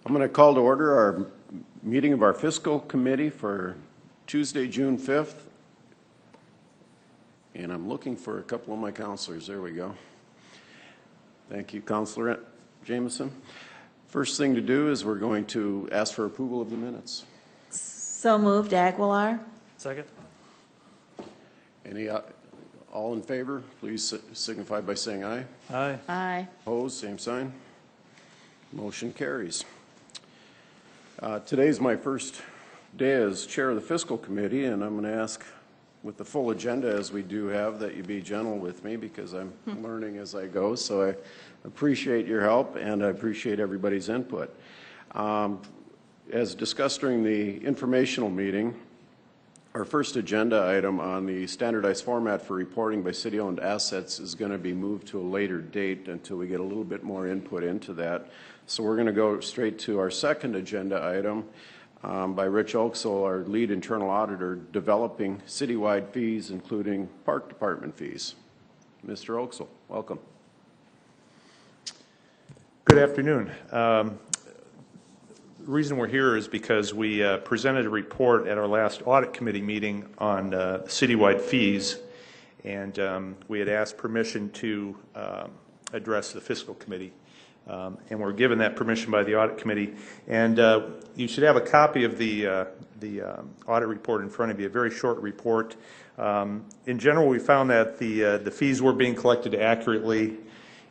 I'm going to call to order our meeting of our Fiscal Committee for Tuesday, June 5th. And I'm looking for a couple of my counselors. There we go. Thank you, Councilor Jameson. First thing to do is we're going to ask for approval of the minutes. So moved, Aguilar. Second. Any, all in favor, please signify by saying aye. Aye. Aye. Opposed, same sign. Motion carries. Today's my first day as chair of the Fiscal Committee, and I'm going to ask, with the full agenda as we do have, that you be gentle with me because I'm learning as I go. So I appreciate your help and I appreciate everybody's input. As discussed during the informational meeting, our first agenda item on the standardized format for reporting by city-owned assets is going to be moved to a later date until we get a little bit more input into that. So we're going to go straight to our second agenda item by Rich Oaksel, our lead internal auditor, developing citywide fees, including park department fees. Mr. Oaksel, welcome. Good afternoon. The reason we're here is because we presented a report at our last audit committee meeting on citywide fees, and we had asked permission to address the fiscal committee. And we're given that permission by the audit committee. And you should have a copy of the audit report in front of you, a very short report. In general, we found that the fees were being collected accurately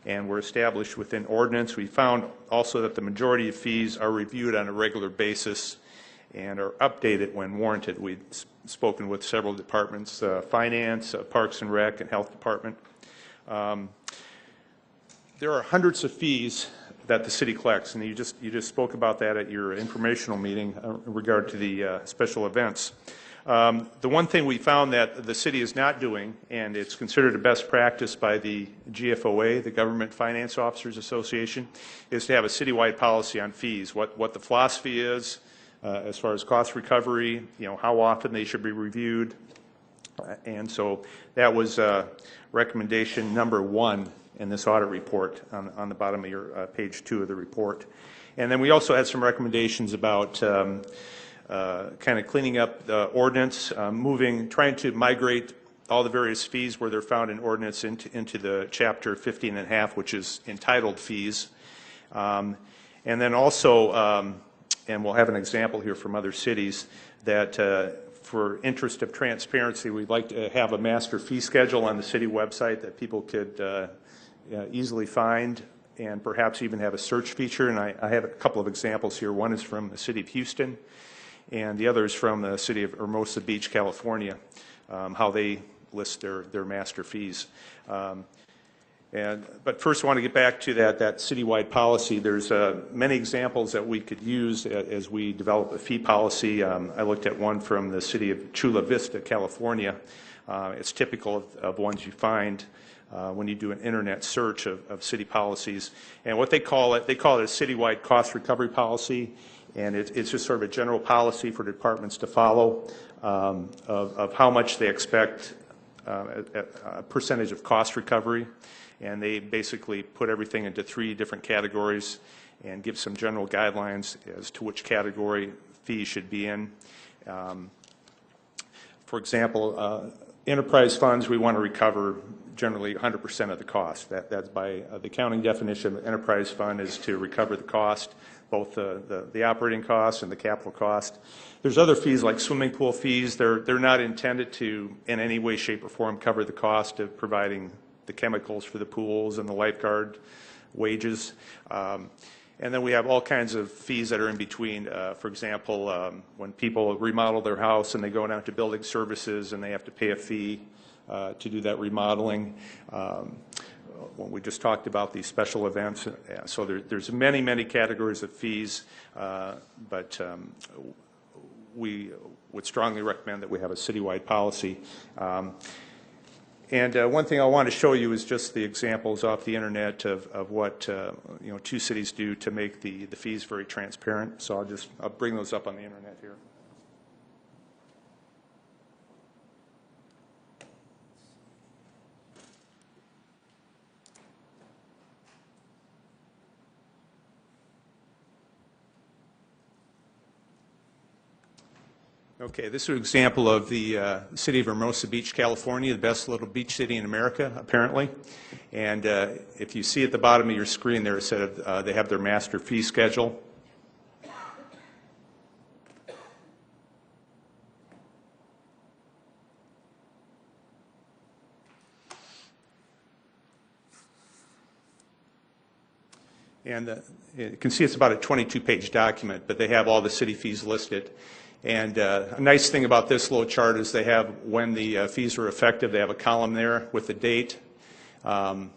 and were established within ordinance. We found also that the majority of fees are reviewed on a regular basis and are updated when warranted. We've spoken with several departments, finance, parks and rec, and health department. There are hundreds of fees that the city collects, and you just spoke about that at your informational meeting in regard to the special events. The one thing we found that the city is not doing, and it's considered a best practice by the GFOA, the Government Finance Officers Association, is to have a citywide policy on fees, what the philosophy is as far as cost recovery, how often they should be reviewed. And so that was recommendation number 1 in this audit report on the bottom of your page 2 of the report. And then we also had some recommendations about kind of cleaning up the ordinance, trying to migrate all the various fees where they're found in ordinance into the chapter 15.5, which is entitled fees. And then also, and we'll have an example here from other cities, that for interest of transparency, we'd like to have a master fee schedule on the city website that people could easily find, and perhaps even have a search feature. And I have a couple of examples here. One is from the city of Houston, and the other is from the city of Hermosa Beach, California, how they list their master fees. But first I want to get back to that citywide policy. There's many examples that we could use as we develop a fee policy. I looked at one from the city of Chula Vista, California. It's typical of ones you find when you do an internet search of city policies. And what they call it a citywide cost recovery policy. And it's just sort of a general policy for departments to follow of how much they expect a percentage of cost recovery. And they basically put everything into 3 different categories and give some general guidelines as to which category fees should be in. For example, enterprise funds, we want to recover generally 100% of the cost. That's by the accounting definition. The enterprise fund is to recover the cost, both the operating cost and the capital cost. There's other fees like swimming pool fees. They're not intended to in any way, shape, or form cover the cost of providing the chemicals for the pools and the lifeguard wages. And then we have all kinds of fees that are in between. For example, when people remodel their house and they go down to building services and they have to pay a fee to do that remodeling. When we just talked about these special events. So there's many, many categories of fees, but we would strongly recommend that we have a citywide policy. And one thing I want to show you is just the examples off the internet of what 2 cities do to make the fees very transparent. So I'll bring those up on the internet here. Okay, this is an example of the city of Hermosa Beach, California, the best little beach city in America, apparently. And if you see at the bottom of your screen there, it said they have their master fee schedule. And you can see it's about a 22-page document, but they have all the city fees listed. And a nice thing about this little chart is they have when the fees are effective. They have a column there with the date. And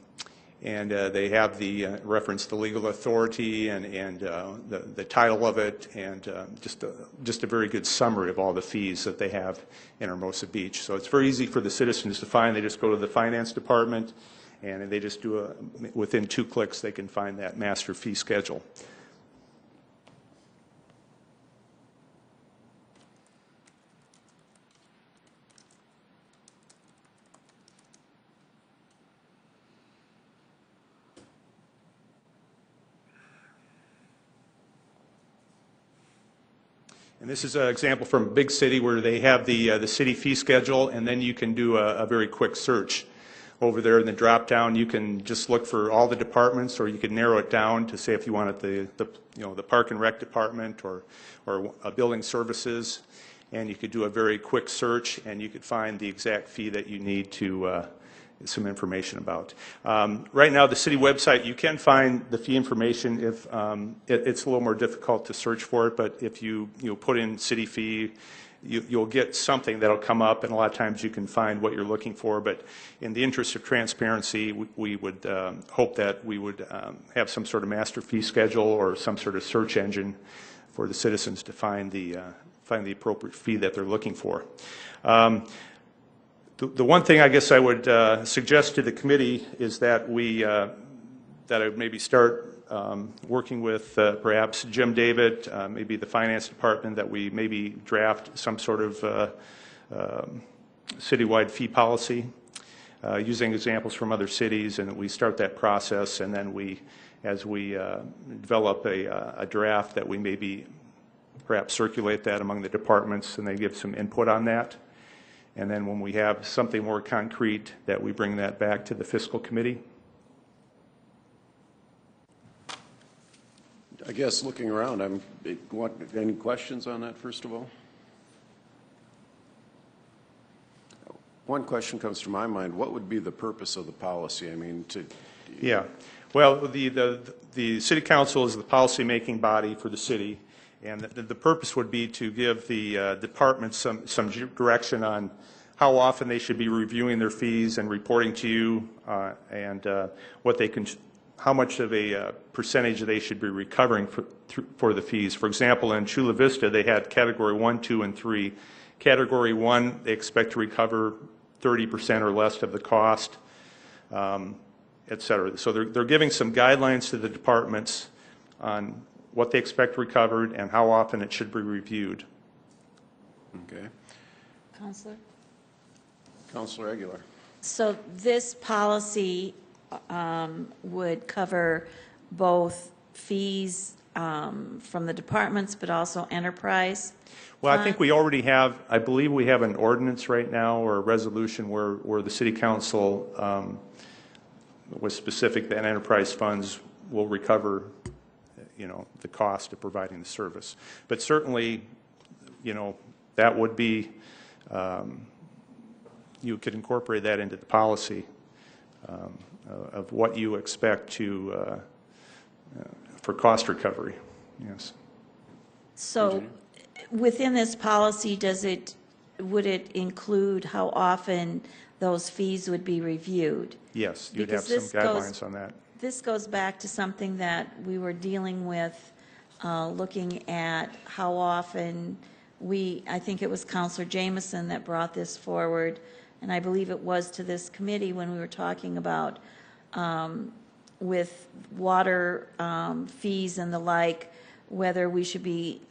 they have the reference to legal authority and the title of it, and just a very good summary of all the fees that they have in Hermosa Beach. So it's very easy for the citizens to find. They just go to the finance department, and they just do within 2 clicks they can find that master fee schedule. And this is an example from a big city where they have the city fee schedule, and then you can do a very quick search. Over there in the drop-down, you can just look for all the departments, or you can narrow it down to say if you wanted the Park and Rec department or building services, and you could do a very quick search, and you could find the exact fee that you need to some information about. Right now, the city website, you can find the fee information if it's a little more difficult to search for it, but if you put in city fee, you'll get something that'll come up, and a lot of times you can find what you're looking for. But in the interest of transparency, we would hope that we would have some sort of master fee schedule or some sort of search engine for the citizens to find the appropriate fee that they're looking for. The one thing I guess I would suggest to the committee is that that I would maybe start working with perhaps Jim David, maybe the finance department, that we maybe draft some sort of citywide fee policy using examples from other cities, and that we start that process, and then as we develop a draft, that we maybe perhaps circulate that among the departments and they give some input on that. And then when we have something more concrete, that we bring that back to the fiscal committee. I guess looking around, any questions on that, first of all? One question comes to my mind. What would be the purpose of the policy? I mean, Yeah. Well, the city council is the policy-making body for the city, and the purpose would be to give the departments some direction on how often they should be reviewing their fees and reporting to you, and what they can, how much of a percentage they should be recovering for the fees. For example, in Chula Vista, they had Category 1, 2, and 3. Category 1, they expect to recover 30% or less of the cost, et cetera. So they're giving some guidelines to the departments on what they expect recovered and how often it should be reviewed. Okay. Counselor? Counselor Aguilar. So this policy would cover both fees from the departments, but also enterprise? Well, I think we already have, I believe we have an ordinance right now or a resolution where the city council was specific that enterprise funds will recover, the cost of providing the service. But certainly, that would be, you could incorporate that into the policy of what you expect to for cost recovery. Yes. So within this policy, would it include how often those fees would be reviewed? Yes, you'd have Because some guidelines on that. This goes back to something that we were dealing with, looking at how often I think it was Counselor Jameson that brought this forward, and I believe it was to this committee when we were talking about with water fees and the like, whether we should be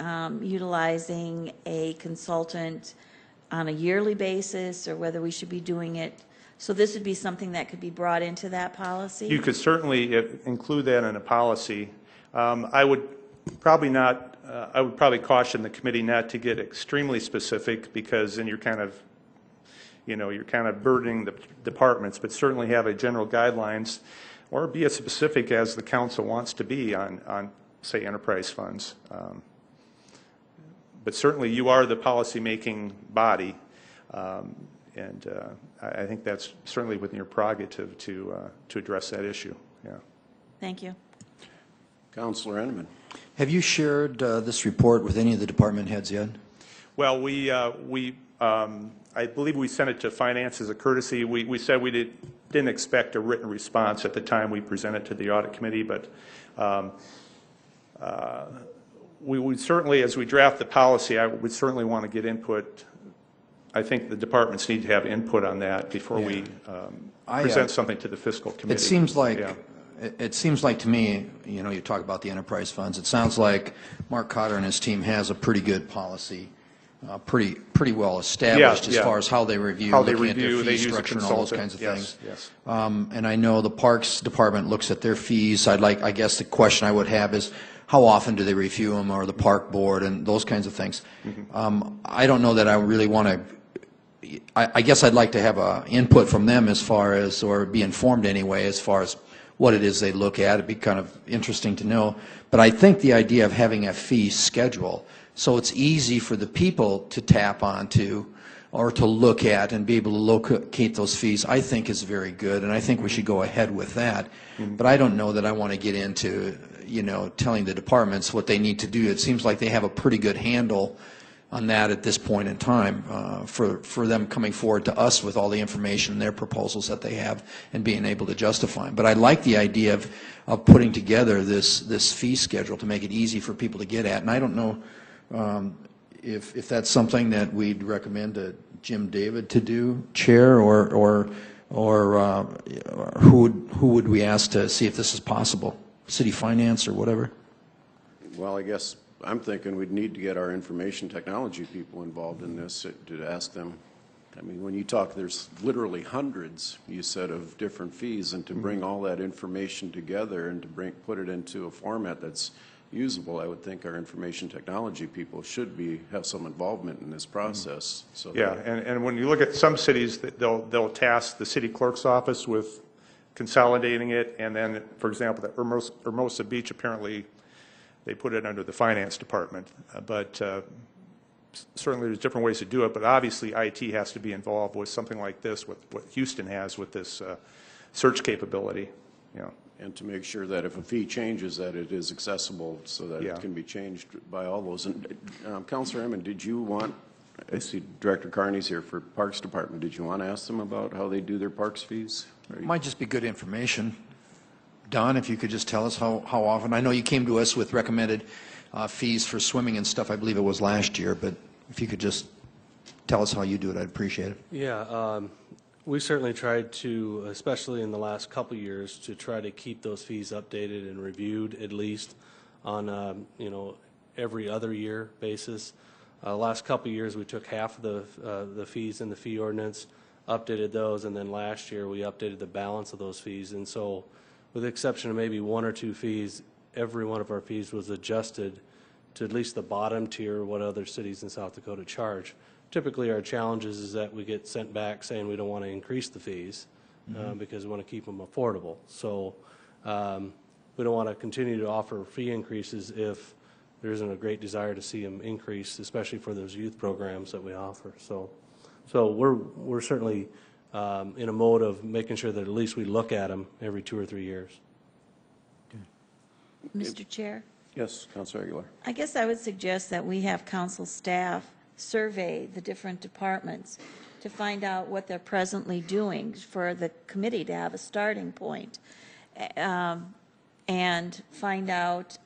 utilizing a consultant on a yearly basis or whether we should be doing it. So this would be something that could be brought into that policy? You could certainly include that in a policy. I would Probably not, I would probably caution the committee not to get extremely specific, because then you're kind of, you're kind of burdening the departments, but certainly have a general guidelines, or be as specific as the council wants to be on say, enterprise funds. But certainly you are the policy-making body, and I think that's certainly within your prerogative to address that issue. Yeah. Thank you. Councilor Enneman. Have you shared this report with any of the department heads yet? Well, I believe we sent it to finance as a courtesy. We said we didn't expect a written response at the time we presented to the audit committee, but we would certainly, as we draft the policy, I would certainly want to get input. I think the departments need to have input on that before we present something to the fiscal committee. It seems like, it seems like to me, you talk about the enterprise funds. It sounds like Mark Cotter and his team has a pretty good policy, pretty well established as far as how they review, looking at their fee structure and all those kinds of things. Yes. And I know the Parks Department looks at their fees. I guess the question I would have is, how often do they review them, or the park board and those kinds of things? I don't know that I really want to, I guess I'd like to have input from them as far as, or be informed anyway, as far as what it is they look at. It'd be kind of interesting to know. But I think the idea of having a fee schedule, so it's easy for the people to tap onto or to look at and be able to locate those fees, I think is very good, and I think we should go ahead with that. But I don't know that I want to get into, telling the departments what they need to do. It seems like they have a pretty good handle on that at this point in time, for them coming forward to us with all the information and their proposals that they have and being able to justify them. But I like the idea of putting together this fee schedule to make it easy for people to get at. And I don't know if that's something that we'd recommend to Jim David to do, chair, or who would we ask to see if this is possible? City finance or whatever? Well, I guess I'm thinking we'd need to get our information technology people involved in this to ask them. I mean, when you talk, there's literally hundreds, you said, of different fees, and to bring all that information together and to put it into a format that's usable, I would think our information technology people should have some involvement in this process. So and when you look at some cities, they'll task the city clerk's office with consolidating it, and then, for example, the Hermosa Beach, apparently they put it under the finance department. But certainly there's different ways to do it, but obviously IT has to be involved with something like this, with what Houston has with this search capability. And to make sure that if a fee changes, that it is accessible so that it can be changed by all those. And Councilor Emmon, did you want, I see Director Carney's here for Parks Department, did you want to ask them about how they do their parks fees? It might just be good information. Don, if you could just tell us how often. I know you came to us with recommended fees for swimming and stuff, I believe it was last year, but if you could just tell us how you do it, I'd appreciate it. Yeah, we certainly tried to, especially in the last couple of years, to try to keep those fees updated and reviewed at least on every other year basis. Last couple of years we took half of the fees in the fee ordinance, updated those, and then last year we updated the balance of those fees. And so, with the exception of maybe one or two fees, every one of our fees was adjusted to at least the bottom tier of what other cities in South Dakota charge. Typically our challenge is that we get sent back saying we don't want to increase the fees because we want to keep them affordable. So we don't want to continue to offer fee increases if there isn't a great desire to see them increase, especially for those youth programs that we offer. So we're certainly in a mode of making sure that at least we look at them every 2 or 3 years. Mr. Chair? Yes, Councilor Aguilar. I guess I would suggest that we have council staff survey the different departments to find out what they're presently doing for the committee to have a starting point, and find out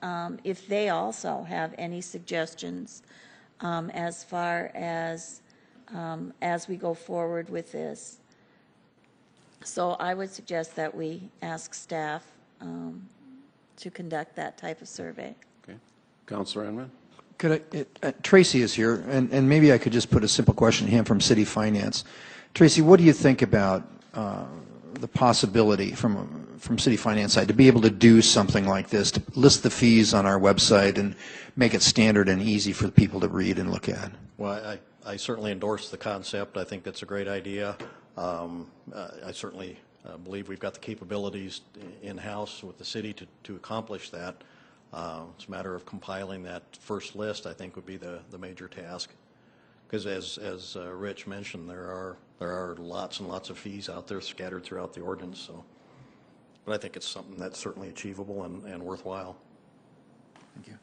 if they also have any suggestions as far as we go forward with this. So I would suggest that we ask staff to conduct that type of survey. Okay. Councilor Enman? Tracy is here, and maybe I could just put a simple question to him from City Finance. Tracy, what do you think about the possibility from from city finance side, to be able to do something like this, to list the fees on our website and make it standard and easy for the people to read and look at. Well, I certainly endorse the concept. I think that's a great idea. I certainly believe we've got the capabilities in-house with the city to accomplish that. It's a matter of compiling that first list, I think, would be the major task. Because as Rich mentioned, there are lots and lots of fees out there scattered throughout the ordinance. So, but I think it's something that's certainly achievable and worthwhile. Thank you.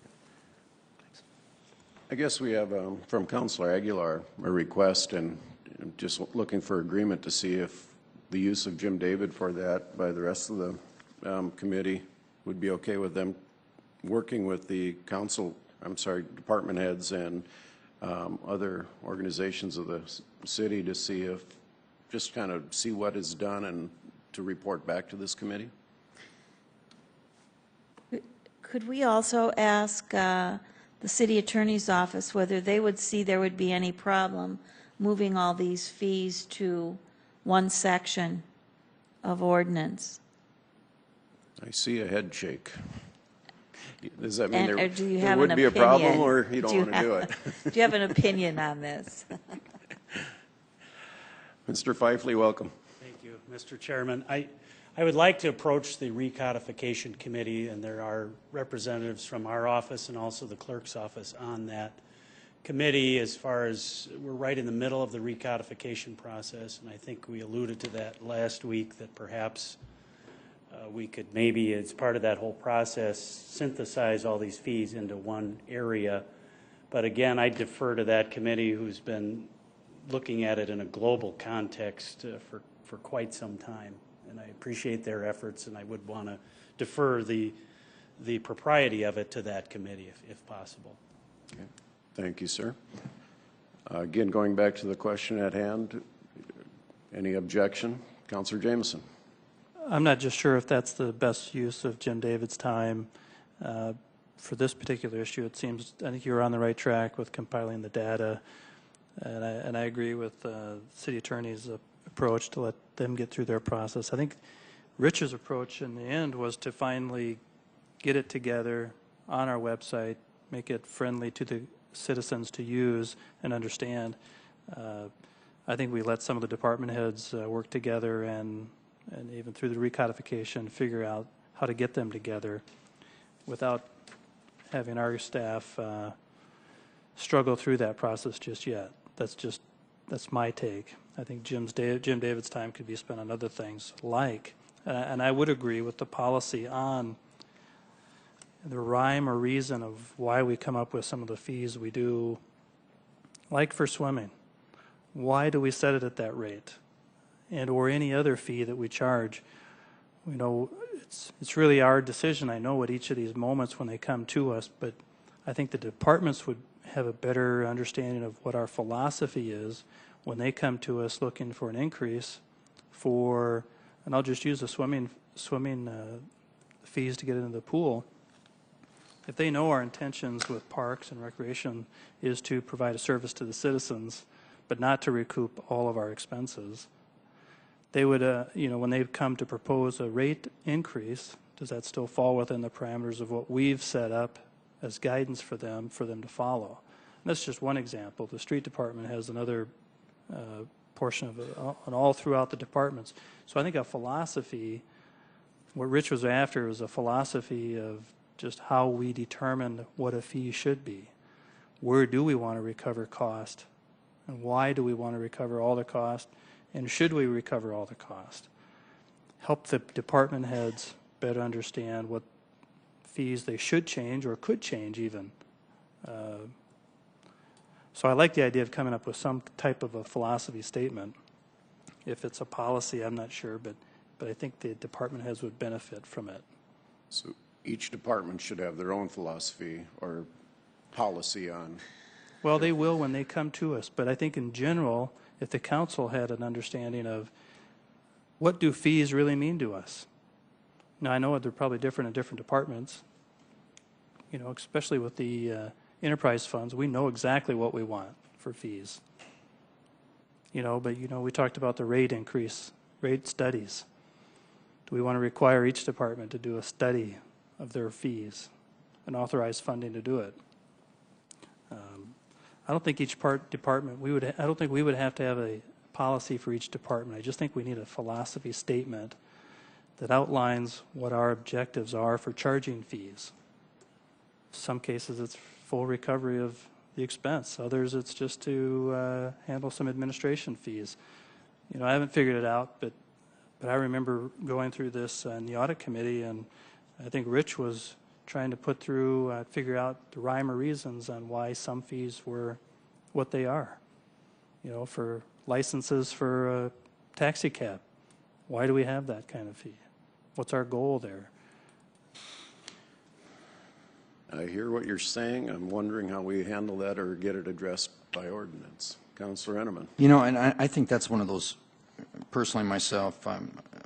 I guess we have from Councilor Aguilar a request, and just looking for agreement to see if the use of Jim David for that by the rest of the committee would be okay with them working with the department heads and other organizations of the city to see if, just kind of see what is done and to report back to this committee? Could we also ask the city attorney's office whether they would see there would be any problem moving all these fees to one section of ordinance? I see a head shake. Does that mean And, do you there have would an be a problem, opinion? or you don't want to do it? Do you have an opinion on this? Mr. Fifley, welcome. Thank you, Mr. Chairman. I would like to approach the recodification committee, and there are representatives from our office and also the clerk's office on that committee. As far as we're right in the middle of the recodification process, and I think we alluded to that last week, that perhaps we could maybe, as part of that whole process, synthesize all these fees into one area. But again, I defer to that committee, who's been looking at it in a global context for quite some time. And I appreciate their efforts, and I would want to defer the propriety of it to that committee if possible. Okay. Thank you, sir. Again, going back to the question at hand, any objection? Councilor Jameson. I'm not just sure if that's the best use of Jim David's time for this particular issue. It seems, I think you're on the right track with compiling the data, and I agree with city attorney's approach to let them get through their process. I think Rich's approach in the end was to finally get it together on our website, make it friendly to the citizens to use and understand. I think we let some of the department heads work together and even through the recodification, figure out how to get them together without having our staff struggle through that process just yet. That's my take. I think Jim David's time could be spent on other things and I would agree with the policy on the rhyme or reason of why we come up with some of the fees we do, like for swimming. Why do we set it at that rate? And or any other fee that we charge? You know, it's really our decision, I know, at each of these moments when they come to us, but I think the departments would have a better understanding of what our philosophy is when they come to us looking for an increase for, and I'll just use the swimming fees to get into the pool. If they know our intentions with parks and recreation is to provide a service to the citizens, but not to recoup all of our expenses, they would, when they come to propose a rate increase, does that still fall within the parameters of what we've set up as guidance for them to follow? And that's just one example. The street department has another portion of it, and all throughout the departments. So I think a philosophy, what Rich was after was a philosophy of just how we determine what a fee should be. Where do we want to recover cost? And why do we want to recover all the cost? And should we recover all the cost? Help the department heads better understand what fees they should change or could change even. So I like the idea of coming up with some type of a philosophy statement. If it's a policy, I'm not sure, but I think the department heads would benefit from it. So each department should have their own philosophy or policy on. Well, they will when they come to us, but I think in general, if the council had an understanding of what do fees really mean to us. Now, I know they're probably different in different departments, especially with the enterprise funds. We know exactly what we want for fees. But we talked about the rate increase, rate studies. Do we want to require each department to do a study of their fees and authorize funding to do it? I don't think each department, I don't think we would have to have a policy for each department. I just think we need a philosophy statement that outlines what our objectives are for charging fees. Some cases it's full recovery of the expense. Others it's just to handle some administration fees. You know, I haven't figured it out, but I remember going through this in the audit committee, and I think Rich was trying to put through, figure out the rhyme or reasons on why some fees were what they are. You know, for licenses for a taxi cab, why do we have that kind of fee? What's our goal there? I hear what you're saying. I'm wondering how we handle that or get it addressed by ordinance. Councilor Enneman. You know, and I think that's one of those, personally myself,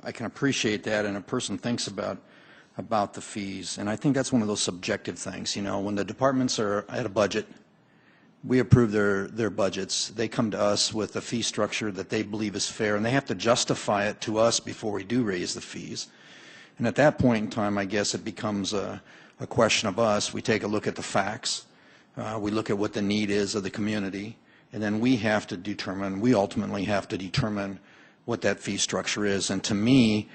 I can appreciate that, and a person thinks about the fees, and I think that's one of those subjective things. You know, when the departments are at a budget, we approve their budgets. They come to us with a fee structure that they believe is fair, and they have to justify it to us before we do raise the fees. And at that point in time, I guess it becomes a question of us. We take a look at the facts. We look at what the need is of the community, and then we ultimately have to determine what that fee structure is. And to me,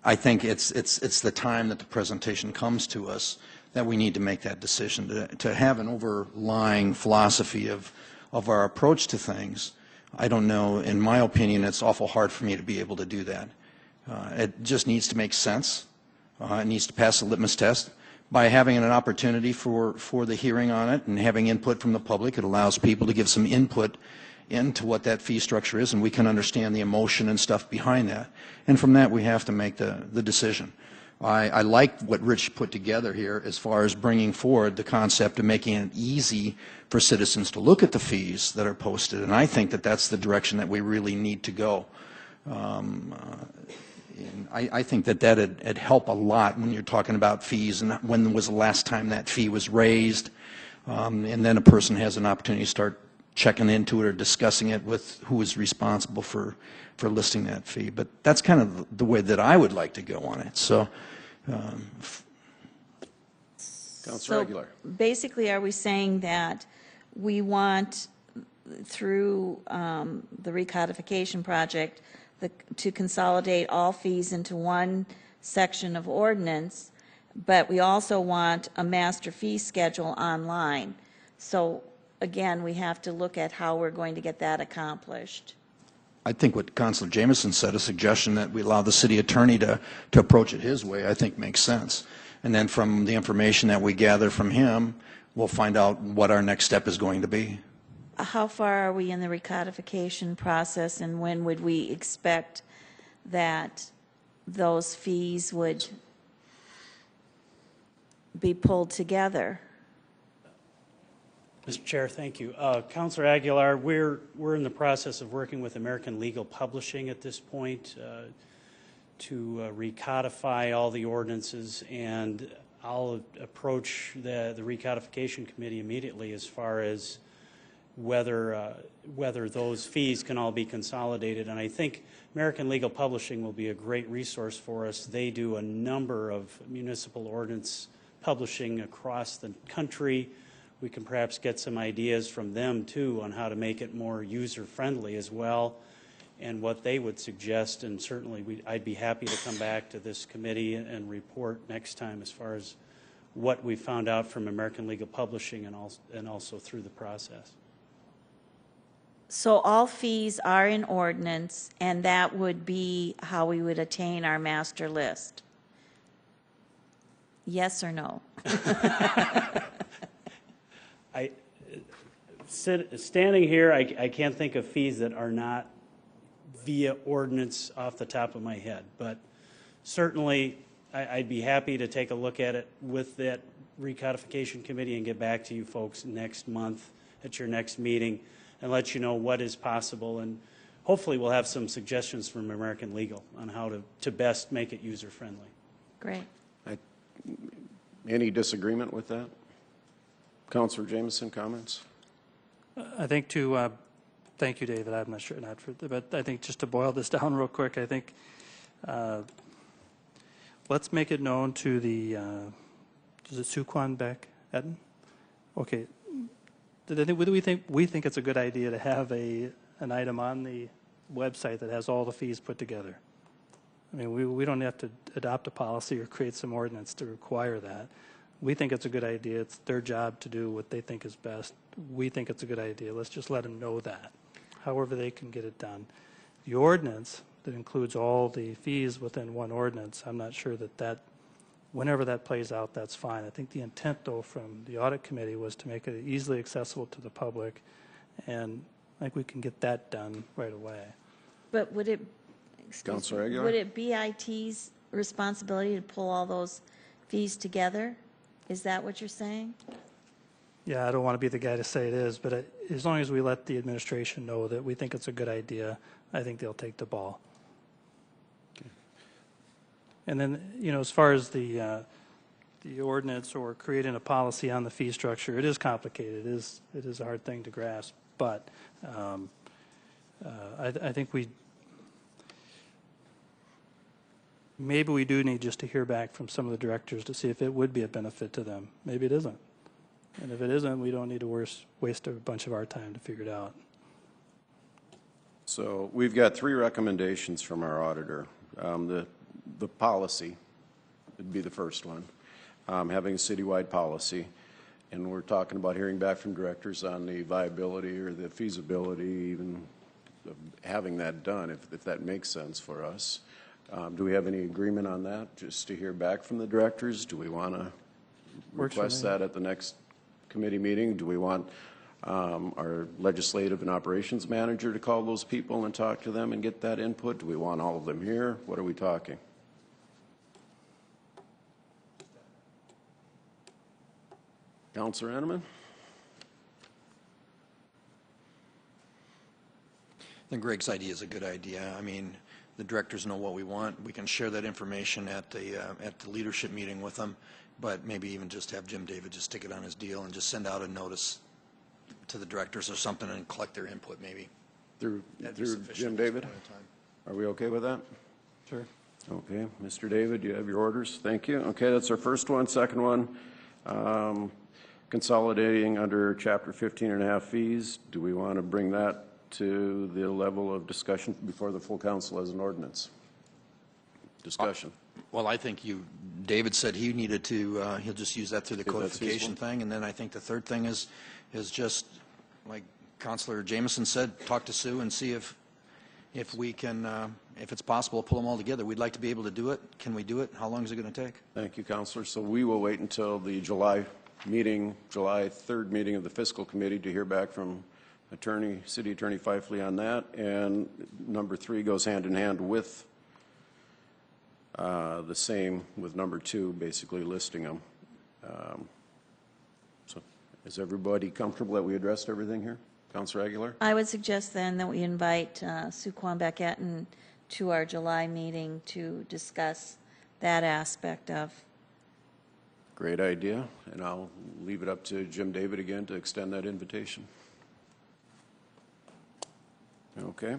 I think it's the time that the presentation comes to us that we need to make that decision, to have an overlying philosophy of our approach to things. I don't know, in my opinion, it's awful hard for me to be able to do that. It just needs to make sense. It needs to pass a litmus test. By having an opportunity for the hearing on it and having input from the public, it allows people to give some input into what that fee structure is, and we can understand the emotion and stuff behind that. And from that, we have to make the decision. I like what Rich put together here as far as bringing forward the concept of making it easy for citizens to look at the fees that are posted, and I think that that's the direction that we really need to go. I think that'd help a lot when you're talking about fees and when was the last time that fee was raised, and then a person has an opportunity to start checking into it or discussing it with who is responsible for listing that fee. But that's kind of the way that I would like to go on it. So, Councilor Aguilar. Basically, are we saying that we want, through the recodification project, to consolidate all fees into one section of ordinance, but we also want a master fee schedule online? So again, we have to look at how we're going to get that accomplished. I think what Councilor Jameson said, a suggestion that we allow the city attorney to approach it his way, I think makes sense. And then from the information that we gather from him, we'll find out what our next step is going to be. How far are we in the recodification process, and when would we expect that those fees would be pulled together? Mr. Chair, thank you. Councilor Aguilar, we're in the process of working with American Legal Publishing at this point to recodify all the ordinances, and I'll approach the recodification committee immediately as far as whether those fees can all be consolidated. And I think American Legal Publishing will be a great resource for us. They do a number of municipal ordinance publishing across the country. We can perhaps get some ideas from them, too, on how to make it more user-friendly as well, and what they would suggest. And certainly I'd be happy to come back to this committee and report next time as far as what we found out from American Legal Publishing and also through the process. So all fees are in ordinance, and that would be how we would attain our master list? Yes or no? Standing here, I can't think of fees that are not via ordinance off the top of my head, but certainly I'd be happy to take a look at it with that recodification committee and get back to you folks next month at your next meeting and let you know what is possible, and hopefully we'll have some suggestions from American Legal on how to best make it user-friendly. Great. Any disagreement with that? Councilor Jameson, comments? I think thank you, David. I'm not sure, but I think just to boil this down real quick, I think let's make it known to the, is it Suquan Beck Etten? Okay. We think it's a good idea to have an item on the website that has all the fees put together. I mean, we don't have to adopt a policy or create some ordinance to require that. We think it's a good idea. It's their job to do what they think is best. We think it's a good idea. Let's just let them know that, however they can get it done. The ordinance that includes all the fees within one ordinance, I'm not sure that whenever that plays out, that's fine. I think the intent, though, from the audit committee was to make it easily accessible to the public, and I think we can get that done right away. But would it, Councilor Aguilar? would it be IT's responsibility to pull all those fees together? Is that what you're saying? Yeah, I don't want to be the guy to say it is, but as long as we let the administration know that we think it's a good idea, I think they'll take the ball. Okay. And then, as far as the ordinance or creating a policy on the fee structure, it is complicated. It is a hard thing to grasp, but I think maybe we do need just to hear back from some of the directors to see if it would be a benefit to them. Maybe it isn't. And if it isn't, we don't need to waste a bunch of our time to figure it out. So we've got 3 recommendations from our auditor. The policy would be the first one, having a citywide policy. And we're talking about hearing back from directors on the viability or the feasibility even of having that done, if that makes sense for us. Do we have any agreement on that, just to hear back from the directors? Do we want to request that at the next committee meeting? Do we want our legislative and operations manager to call those people and talk to them and get that input? Do we want all of them here? What are we talking? Councilor Enneman? I think Greg's idea is a good idea. I mean, the directors know what we want. We can share that information at the leadership meeting with them, but maybe even just have Jim David just stick it on his deal and just send out a notice to the directors or something and collect their input maybe. Through Jim David? Are we okay with that? Sure. Okay. Mr. David, you have your orders. Thank you. Okay, that's our first one. Second one, consolidating under Chapter 15.5 fees. Do we want to bring that to the level of discussion before the full council as an ordinance? Discussion. Well, I think David said he needed to, he'll just use that through the codification thing. And then I think the third thing is just, like Councilor Jameson said, talk to Sue and see if we can, if it's possible, pull them all together. We'd like to be able to do it. Can we do it? How long is it going to take? Thank you, Councilor. So we will wait until the July 3rd meeting of the Fiscal Committee to hear back from City Attorney Fifley on that. And number 3 goes hand in hand with the same with number 2, basically listing them. So is everybody comfortable that we addressed everything here? Councilor Aguilar? I would suggest then that we invite Sue Quambeck-Etten to our July meeting to discuss that aspect of. Great idea, and I'll leave it up to Jim David again to extend that invitation. Okay.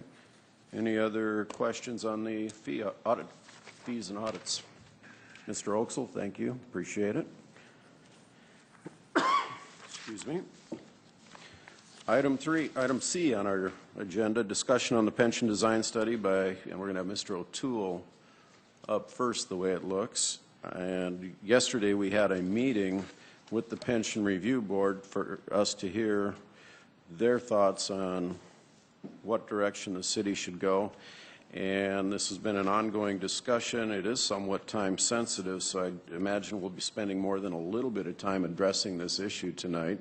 Any other questions on the fees and audits? Mr. Oaksel, thank you. Appreciate it. Excuse me. Item C on our agenda, discussion on the pension design study and we're going to have Mr. O'Toole up first the way it looks. And yesterday we had a meeting with the Pension Review Board for us to hear their thoughts on what direction the city should go. And this has been an ongoing discussion. It is somewhat time sensitive, so I imagine we'll be spending more than a little bit of time addressing this issue tonight.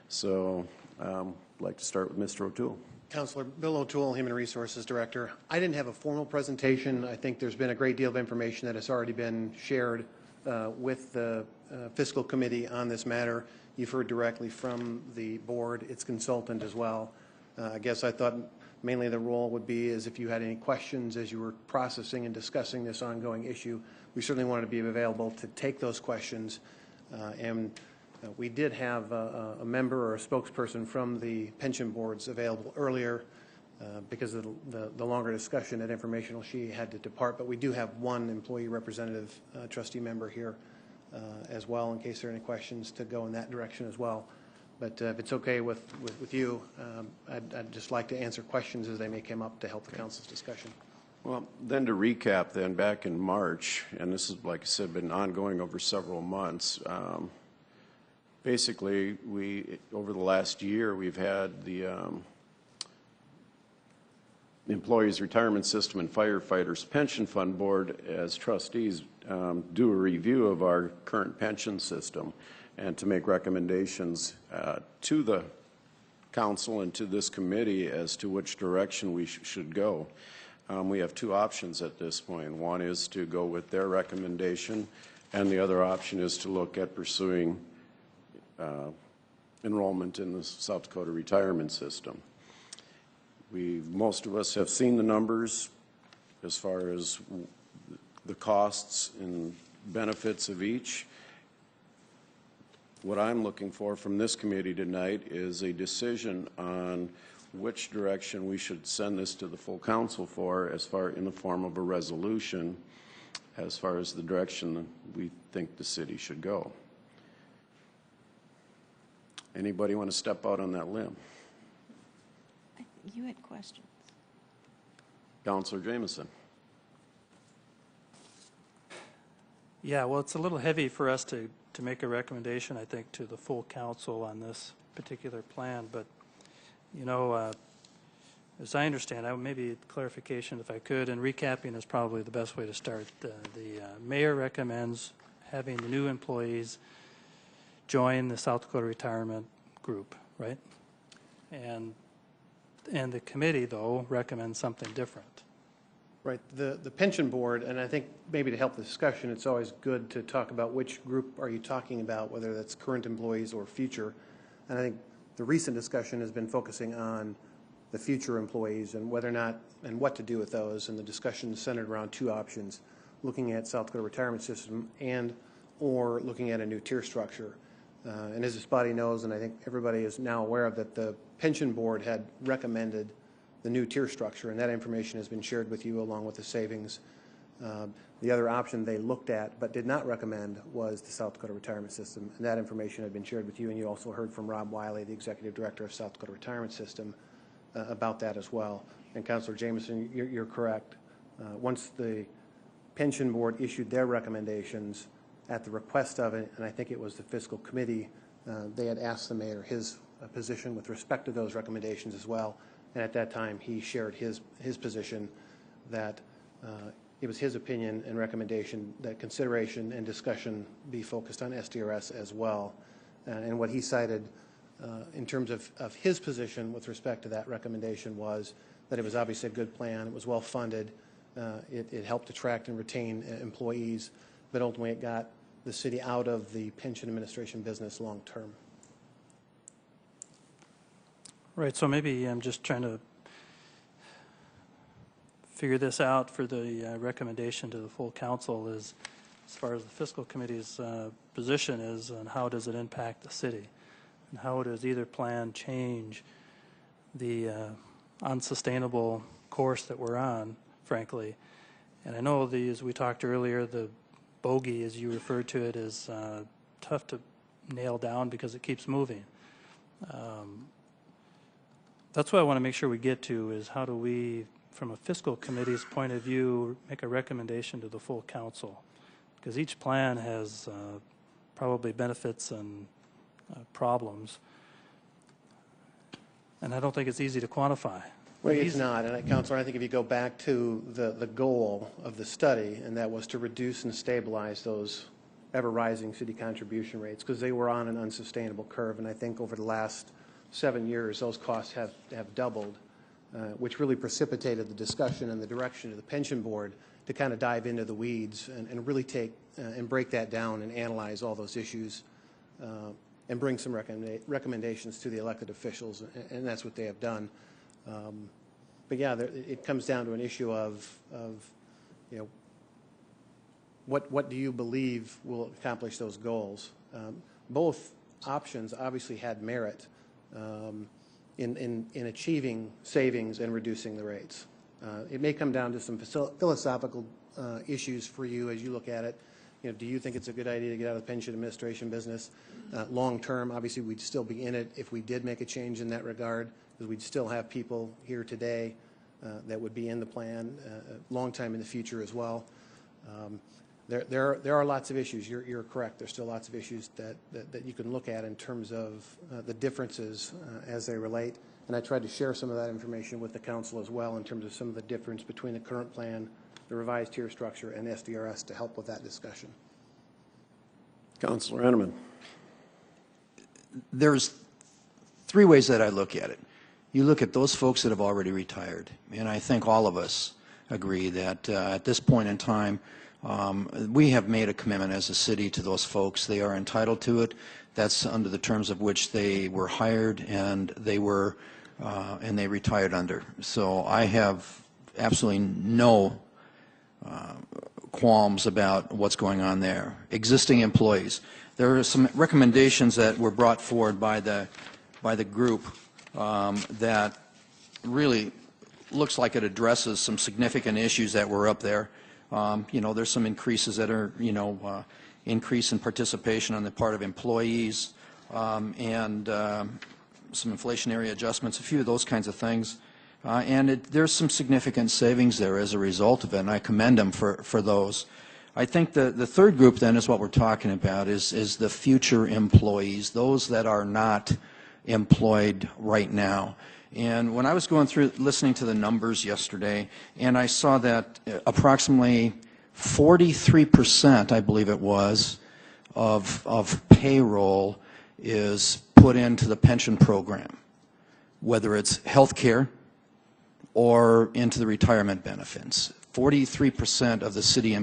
So I'd like to start with Mr. O'Toole. Councilor Bill O'Toole, Human Resources Director. I didn't have a formal presentation. I think there's been a great deal of information that has already been shared with the Fiscal Committee on this matter. You've heard directly from the board, its consultant as well. I guess I thought mainly the role would be as if you had any questions as you were processing and discussing this ongoing issue. We certainly wanted to be available to take those questions. We did have a member or a spokesperson from the pension boards available earlier because of the longer discussion at informational, she had to depart. But we do have one employee representative trustee member here as well, in case there are any questions to go in that direction as well. But if it's okay with you, I'd just like to answer questions as they may come up to help the council's discussion. Well, then to recap then, back in March, and this is, like I said, been ongoing over several months, basically, over the last year, we've had the Employees Retirement System and Firefighters Pension Fund Board as trustees do a review of our current pension system and to make recommendations to the council and to this committee as to which direction we should go. We have two options at this point. One is to go with their recommendation, and the other option is to look at pursuing enrollment in the South Dakota retirement system. Most of us have seen the numbers as far as the costs and benefits of each. What I'm looking for from this committee tonight is a decision on which direction we should send this to the full council for, as far in the form of a resolution, as far as the direction we think the city should go. Anybody want to step out on that limb? You had questions. Councilor Jameson. Yeah, well, it's a little heavy for us to make a recommendation, I think, to the full council on this particular plan, but, you know, as I understand, maybe clarification if I could, and recapping is probably the best way to start. The mayor recommends having the new employees join the South Dakota Retirement Group, right? And the committee, though, recommends something different. Right. The pension board, and I think maybe to help the discussion, it's always good to talk about which group are you talking about, whether that's current employees or future. And I think the recent discussion has been focusing on the future employees and whether or not and what to do with those. And the discussion is centered around two options: looking at South Dakota retirement system or looking at a new tier structure. And as this body knows, and I think everybody is now aware of, that the pension board had recommended the new tier structure, and that information has been shared with you along with the savings. The other option they looked at but did not recommend was the South Dakota retirement system, and that information had been shared with you, and you also heard from Rob Wiley, the executive director of South Dakota retirement system, about that as well. And Councilor Jameson, you're correct. Once the pension board issued their recommendations at the request of it, and I think it was the fiscal committee, they had asked the mayor his position with respect to those recommendations as well. And at that time, he shared his position that it was his opinion and recommendation that consideration and discussion be focused on SDRS as well. And what he cited in terms of his position with respect to that recommendation was that it was obviously a good plan, it was well funded, it helped attract and retain employees, but ultimately it got the city out of the pension administration business long term. Right, so maybe I'm just trying to figure this out for the recommendation to the full council is, as far as the fiscal committee's position is, and how does it impact the city? And how does either plan change the unsustainable course that we're on, frankly? And I know as we talked earlier, the bogey, as you referred to it, is tough to nail down because it keeps moving. That's what I want to make sure we get to is how do we, from a fiscal committee's point of view, make a recommendation to the full council? Because each plan has probably benefits and problems. And I don't think it's easy to quantify. Well, it's not. And, Councilor, I think if you go back to the goal of the study, and that was to reduce and stabilize those ever-rising city contribution rates, because they were on an unsustainable curve. And I think over the last 7 years, those costs have doubled, which really precipitated the discussion and the direction of the pension board to kind of dive into the weeds and really take and break that down and analyze all those issues and bring some recommendations to the elected officials, and that's what they have done. But yeah, it comes down to an issue of you know, what do you believe will accomplish those goals? Both options obviously had merit. in achieving savings and reducing the rates. It may come down to some philosophical issues for you as you look at it. You know, do you think it's a good idea to get out of the pension administration business? Long term, obviously, we'd still be in it if we did make a change in that regard, because we'd still have people here today that would be in the plan a long time in the future as well. There are lots of issues. You're correct. There's still lots of issues that you can look at in terms of the differences as they relate. And I tried to share some of that information with the council as well in terms of some of the difference between the current plan, the revised tier structure, and SDRS to help with that discussion. Councilor Enneman. There's three ways that I look at it. You look at those folks that have already retired, and I think all of us agree that at this point in time, we have made a commitment as a city to those folks. They are entitled to it. That's under the terms of which they were hired and they retired under. So I have absolutely no qualms about what's going on there. Existing employees. There are some recommendations that were brought forward by the group that really looks like it addresses some significant issues that were up there. You know, there's some increases that are, you know, increase in participation on the part of employees and some inflationary adjustments, a few of those kinds of things. There's some significant savings there as a result of it, and I commend them for those. I think the third group then is what we're talking about, is the future employees, those that are not employed right now. And when I was going through listening to the numbers yesterday, and I saw that approximately 43%, I believe it was, of payroll is put into the pension program, whether it's health care or into the retirement benefits. 43% of the city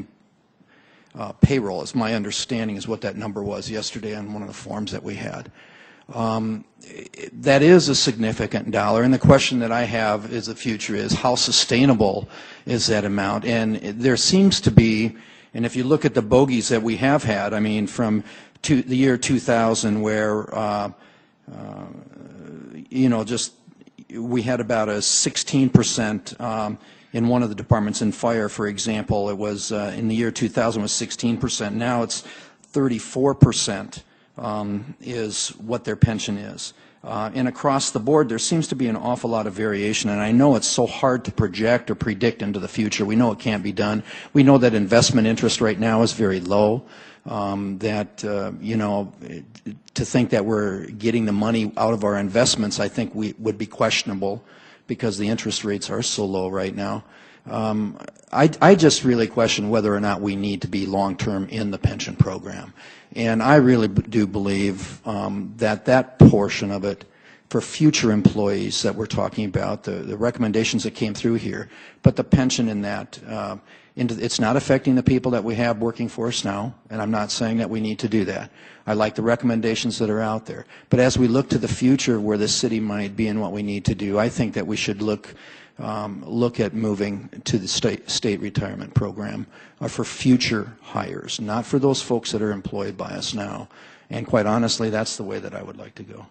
payroll, is my understanding, is what that number was yesterday on one of the forms that we had. That is a significant dollar, and the question that I have is the future is how sustainable is that amount? And there seems to be, and if you look at the bogeys that we have had, I mean, from the year 2000 where, you know, just we had about a 16% in one of the departments in fire, for example. It was in the year 2000 was 16%. Now it's 34%. Is what their pension is. And across the board, there seems to be an awful lot of variation, and I know it's so hard to project or predict into the future. We know it can't be done. We know that investment interest right now is very low, you know, to think that we're getting the money out of our investments, I think would be questionable because the interest rates are so low right now. I just really question whether or not we need to be long-term in the pension program. And I really do believe that portion of it for future employees that we're talking about, the recommendations that came through here, but the pension in that, it's not affecting the people that we have working for us now, and I'm not saying that we need to do that. I like the recommendations that are out there. But as we look to the future where the city might be and what we need to do, I think that we should look at moving to the state retirement program for future hires, not for those folks that are employed by us now. And quite honestly, that's the way that I would like to go.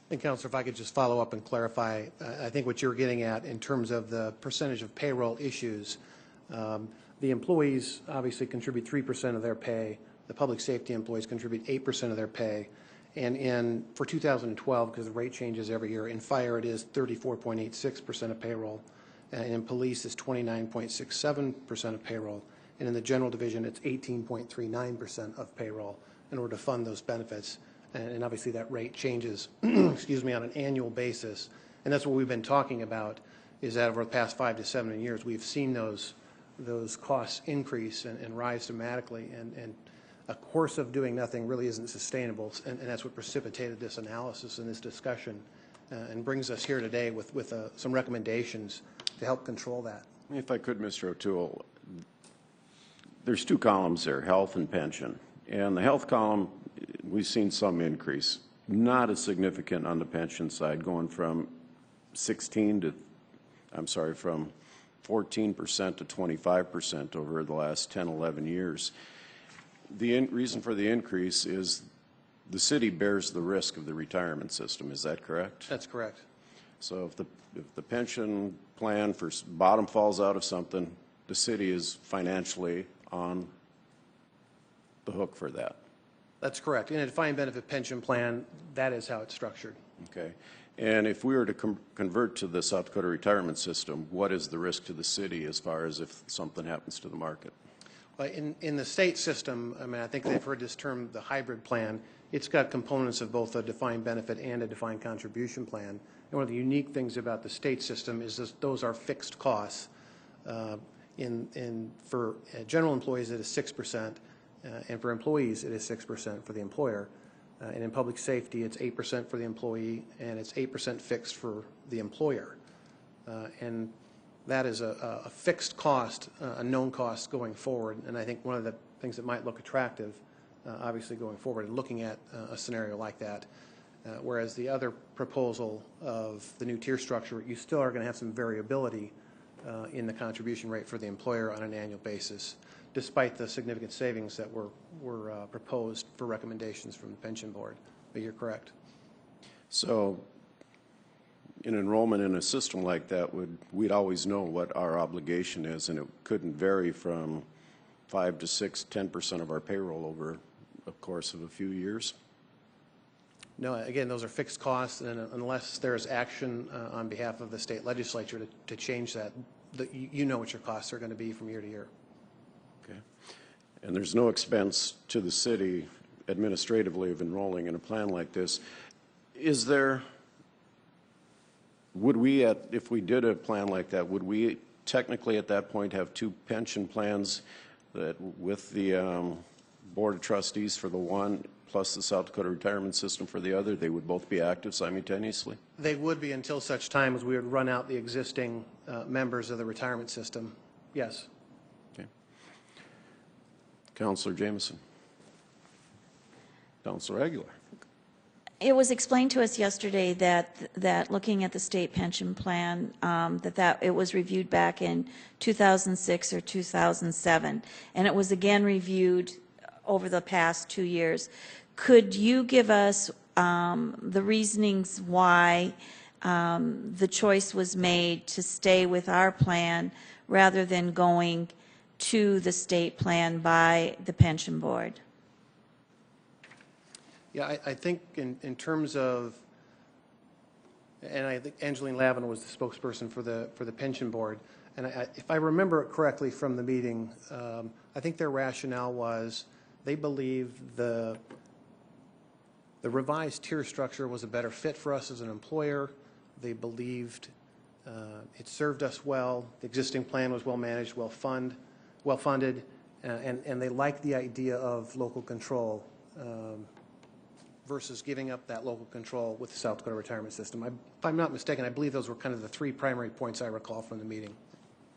And Councilor, if I could just follow up and clarify, I think what you're getting at in terms of the percentage of payroll issues, the employees obviously contribute 3% of their pay. The public safety employees contribute 8% of their pay. And for 2012, because the rate changes every year, in fire it is 34.86% of payroll, and in police it's 29.67% of payroll, and in the general division it's 18.39% of payroll in order to fund those benefits. And obviously that rate changes, excuse me, on an annual basis. And that's what we've been talking about, is that over the past 5 to 7 years we've seen those costs increase and rise dramatically, and a course of doing nothing really isn't sustainable, and that's what precipitated this analysis and this discussion and brings us here today with some recommendations to help control that. If I could, Mr. O'Toole, there's two columns there, health and pension. And the health column, we've seen some increase, not as significant on the pension side, going from 14% to 25% over the last 10, 11 years. The reason for the increase is the city bears the risk of the retirement system. Is that correct? That's correct. So if the pension plan for bottom falls out of something, the city is financially on the hook for that. That's correct. In a defined benefit pension plan, that is how it's structured. Okay. And if we were to convert to the South Dakota retirement system, what is the risk to the city as far as if something happens to the market? Well, in the state system, I mean, I think they've heard this term, the hybrid plan. It's got components of both a defined benefit and a defined contribution plan. And one of the unique things about the state system is those are fixed costs. For general employees, it is 6%, and for employees, it is 6% for the employer. And in public safety, it's 8% for the employee, and it's 8% fixed for the employer. And that is a fixed cost, a known cost going forward. And I think one of the things that might look attractive, obviously going forward and looking at a scenario like that, whereas the other proposal of the new tier structure, you still are going to have some variability in the contribution rate for the employer on an annual basis, despite the significant savings that were proposed for recommendations from the pension board. But you're correct. So in enrollment in a system like that, we'd always know what our obligation is, and it couldn't vary from 5 to 6, 10% of our payroll over a course of a few years? No, again, those are fixed costs, and unless there's action on behalf of the state legislature to change that, you know what your costs are going to be from year to year. Okay. And there's no expense to the city administratively of enrolling in a plan like this. Is there, would we, if we did a plan like that, would we technically at that point have two pension plans that with the Board of Trustees for the one plus the South Dakota retirement system for the other, they would both be active simultaneously? They would be until such time as we would run out the existing members of the retirement system. Yes. Okay. Councilor Jameson. Councilor Aguilar. It was explained to us yesterday that looking at the state pension plan, that it was reviewed back in 2006 or 2007, and it was again reviewed over the past 2 years. Could you give us the reasonings why the choice was made to stay with our plan rather than going to the state plan by the pension board? Yeah, I think in terms of, and I think Angeline Lavin was the spokesperson for the pension board, and if I remember it correctly from the meeting, I think their rationale was they believed the revised tier structure was a better fit for us as an employer. They believed it served us well. The existing plan was well managed, well funded, and they liked the idea of local control versus giving up that local control with the South Dakota retirement system. If I'm not mistaken, I believe those were kind of the three primary points I recall from the meeting.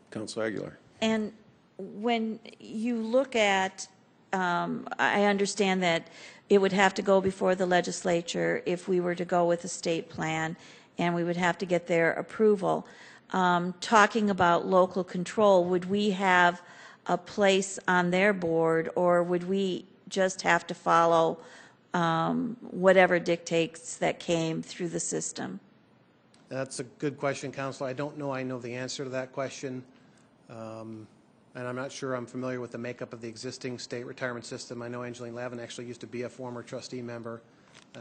Councilor Aguilar. And when you look at, I understand that it would have to go before the legislature if we were to go with a state plan, and we would have to get their approval. Talking about local control, would we have a place on their board, or would we just have to follow whatever dictates that came through the system? That's a good question, Councilor. I don't know I know the answer to that question. And I'm not sure I'm familiar with the makeup of the existing state retirement system. I know Angeline Lavin actually used to be a former trustee member,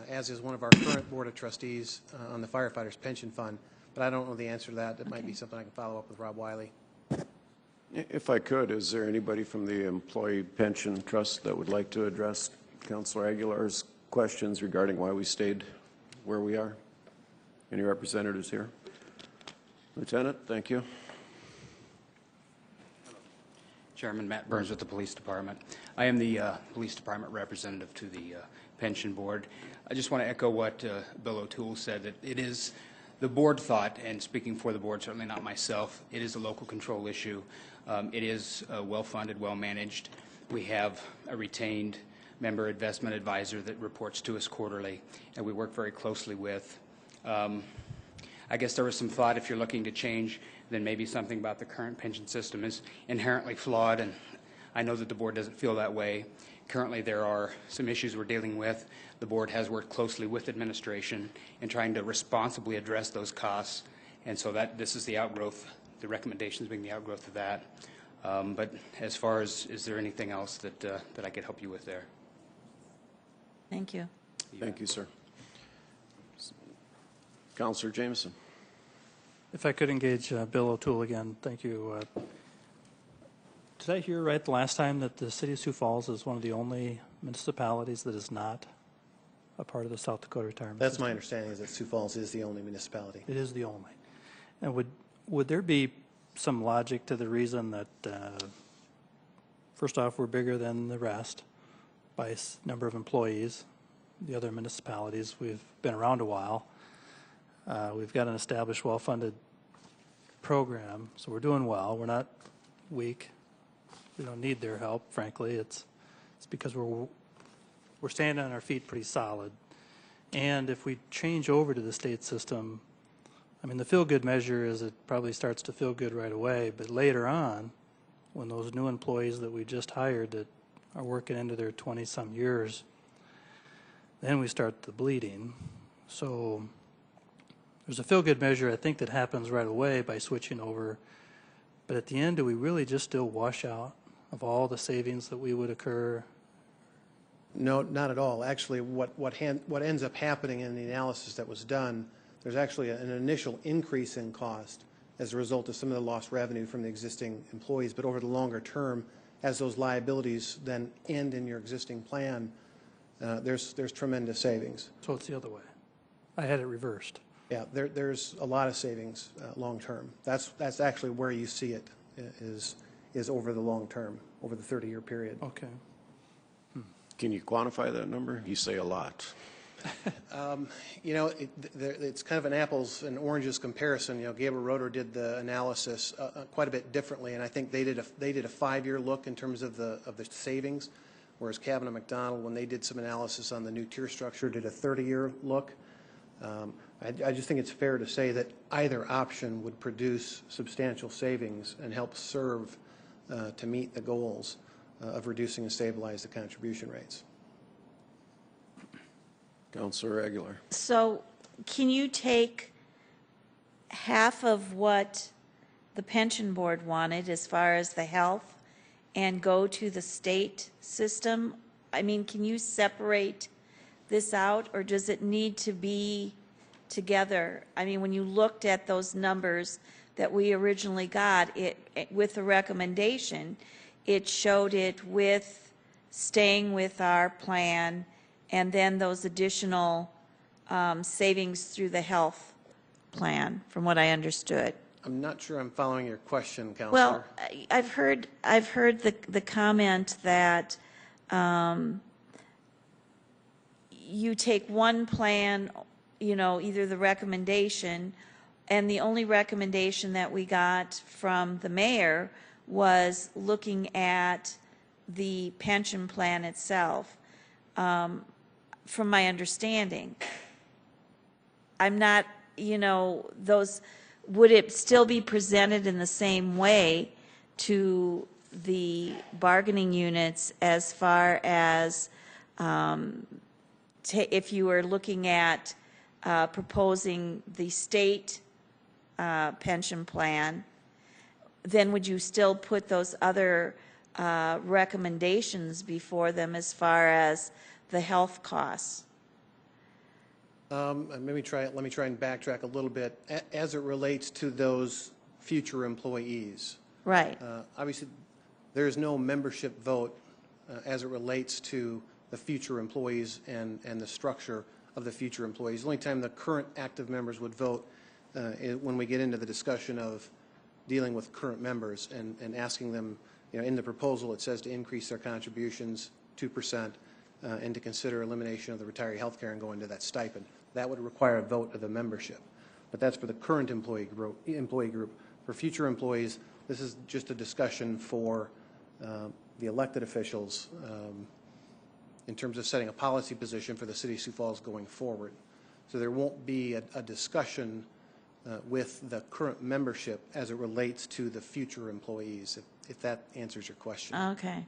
as is one of our current Board of Trustees on the Firefighters Pension Fund. But I don't know the answer to that. That might be something I can follow up with Rob Wiley. If I could, is there anybody from the Employee Pension Trust that would like to address Councilor Aguilar's questions regarding why we stayed where we are? Any representatives here? Lieutenant, thank you. Chairman Matt Burns with the Police Department. I am the Police Department representative to the Pension Board. I just want to echo what Bill O'Toole said, that it is the board thought, and speaking for the board, certainly not myself, it is a local control issue. It is well-funded, well-managed. We have a retained member investment advisor that reports to us quarterly, and we work very closely with. I guess there was some thought, if you're looking to change, then maybe something about the current pension system is inherently flawed, and I know that the board doesn't feel that way. Currently, there are some issues we're dealing with. The board has worked closely with administration in trying to responsibly address those costs, and so this is the outgrowth, the recommendations being the outgrowth of that. But as far as, is there anything else that I could help you with there? Thank you. Thank you, sir. Councilor Jameson. If I could engage Bill O'Toole again, thank you. Did I hear right the last time that the City of Sioux Falls is one of the only municipalities that is not a part of the South Dakota retirement That's system? my understanding, is that Sioux Falls is the only municipality. It is the only. And would there be some logic to the reason that, first off, we're bigger than the rest by number of employees? The other municipalities, we've been around a while. We've got an established, well-funded program, so we're doing well. We're not weak. We don't need their help, frankly. It's because we're standing on our feet pretty solid. And if we change over to the state system, I mean, the feel-good measure is it probably starts to feel good right away, but later on, when those new employees that we just hired that are working into their 20-some years, then we start the bleeding. So there's a feel-good measure, I think, that happens right away by switching over. But at the end, do we really just still wash out of all the savings that we would occur? No, not at all. Actually, what ends up happening in the analysis that was done, there's actually an initial increase in cost as a result of some of the lost revenue from the existing employees. But over the longer term, as those liabilities then end in your existing plan, there's tremendous savings. So it's the other way. I had it reversed. Yeah, there's a lot of savings long term. That's actually where you see it is over the long term, over the 30-year period. Okay. Can you quantify that number? You say a lot. You know, it's kind of an apples and oranges comparison. You know, Gabriel Roeder did the analysis quite a bit differently, and I think they did a 5-year look in terms of the savings, whereas Kavanaugh McDonald, when they did some analysis on the new tier structure, did a 30-year look. I just think it's fair to say that either option would produce substantial savings and help serve to meet the goals of reducing and stabilize the contribution rates. Councilor Aguilar. So can you take half of what the pension board wanted as far as the health and go to the state system? I mean, can you separate this out, or does it need to be together? I mean, when you looked at those numbers that we originally got, with the recommendation, it showed it with staying with our plan and then those additional savings through the health plan, from what I understood. I'm not sure I'm following your question, Councilor. Well, I've heard the comment that you take one plan, you know, either the recommendation, and the only recommendation that we got from the mayor was looking at the pension plan itself. From my understanding, I'm not, you know, would it still be presented in the same way to the bargaining units as far as if you were looking at proposing the state pension plan, then would you still put those other recommendations before them as far as the health costs? Let me try and backtrack a little bit. As it relates to those future employees, Right. Obviously, there is no membership vote as it relates to the future employees and the structure of the future employees. The only time the current active members would vote is when we get into the discussion of dealing with current members and asking them, you know, in the proposal it says to increase their contributions 2%. And to consider elimination of the retiree health care and go into that stipend. That would require a vote of the membership. But that's for the current employee group. For future employees, this is just a discussion for the elected officials in terms of setting a policy position for the City of Sioux Falls going forward. So there won't be a discussion with the current membership as it relates to the future employees, if that answers your question. Okay.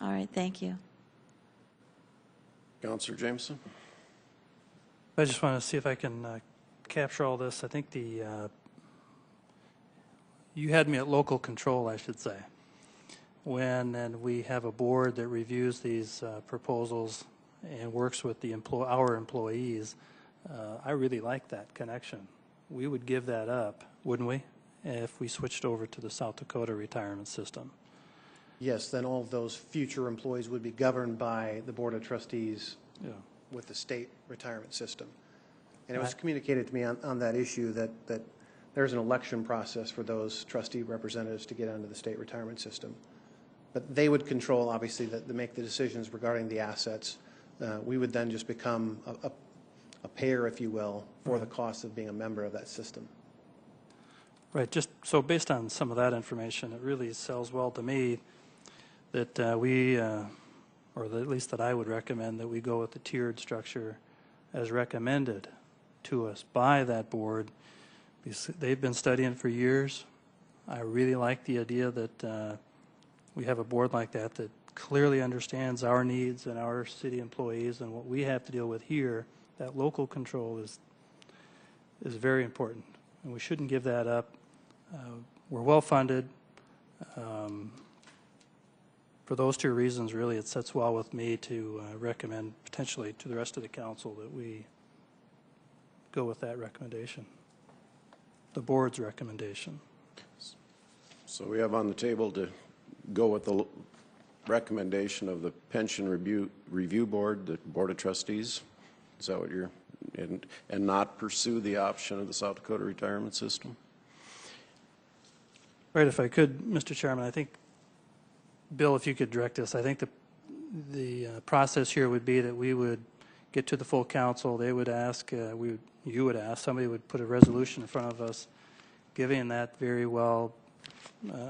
All right, thank you. Counselor Jameson? I just want to see if I can capture all this. I think you had me at local control, I should say. When we have a board that reviews these proposals and works with our employees, I really like that connection. We would give that up, wouldn't we, if we switched over to the South Dakota retirement system? Yes, then all of those future employees would be governed by the Board of Trustees with the state retirement system. And it was communicated to me on that issue that there's an election process for those trustee representatives to get onto the state retirement system. But they would control, obviously, to make the decisions regarding the assets. We would then just become a payer, if you will, for the cost of being a member of that system. Right, just so based on some of that information, it really sells well to me that we, or at least that I would recommend, that we go with the tiered structure as recommended to us by that board. They've been studying for years. I really like the idea that we have a board like that that clearly understands our needs and our city employees and what we have to deal with here. That local control is very important, and we shouldn't give that up. We're well funded. For those two reasons, really, it sets well with me to recommend potentially to the rest of the council that we go with that recommendation, the board's recommendation. So we have on the table to go with the recommendation of the Pension Review Board, the Board of Trustees. Is that what you're, and not pursue the option of the South Dakota retirement system? Right, if I could, Mr. Chairman, I think, Bill, if you could direct us, I think the process here would be that we would get to the full council. They would ask, you would ask, somebody would put a resolution in front of us giving that very well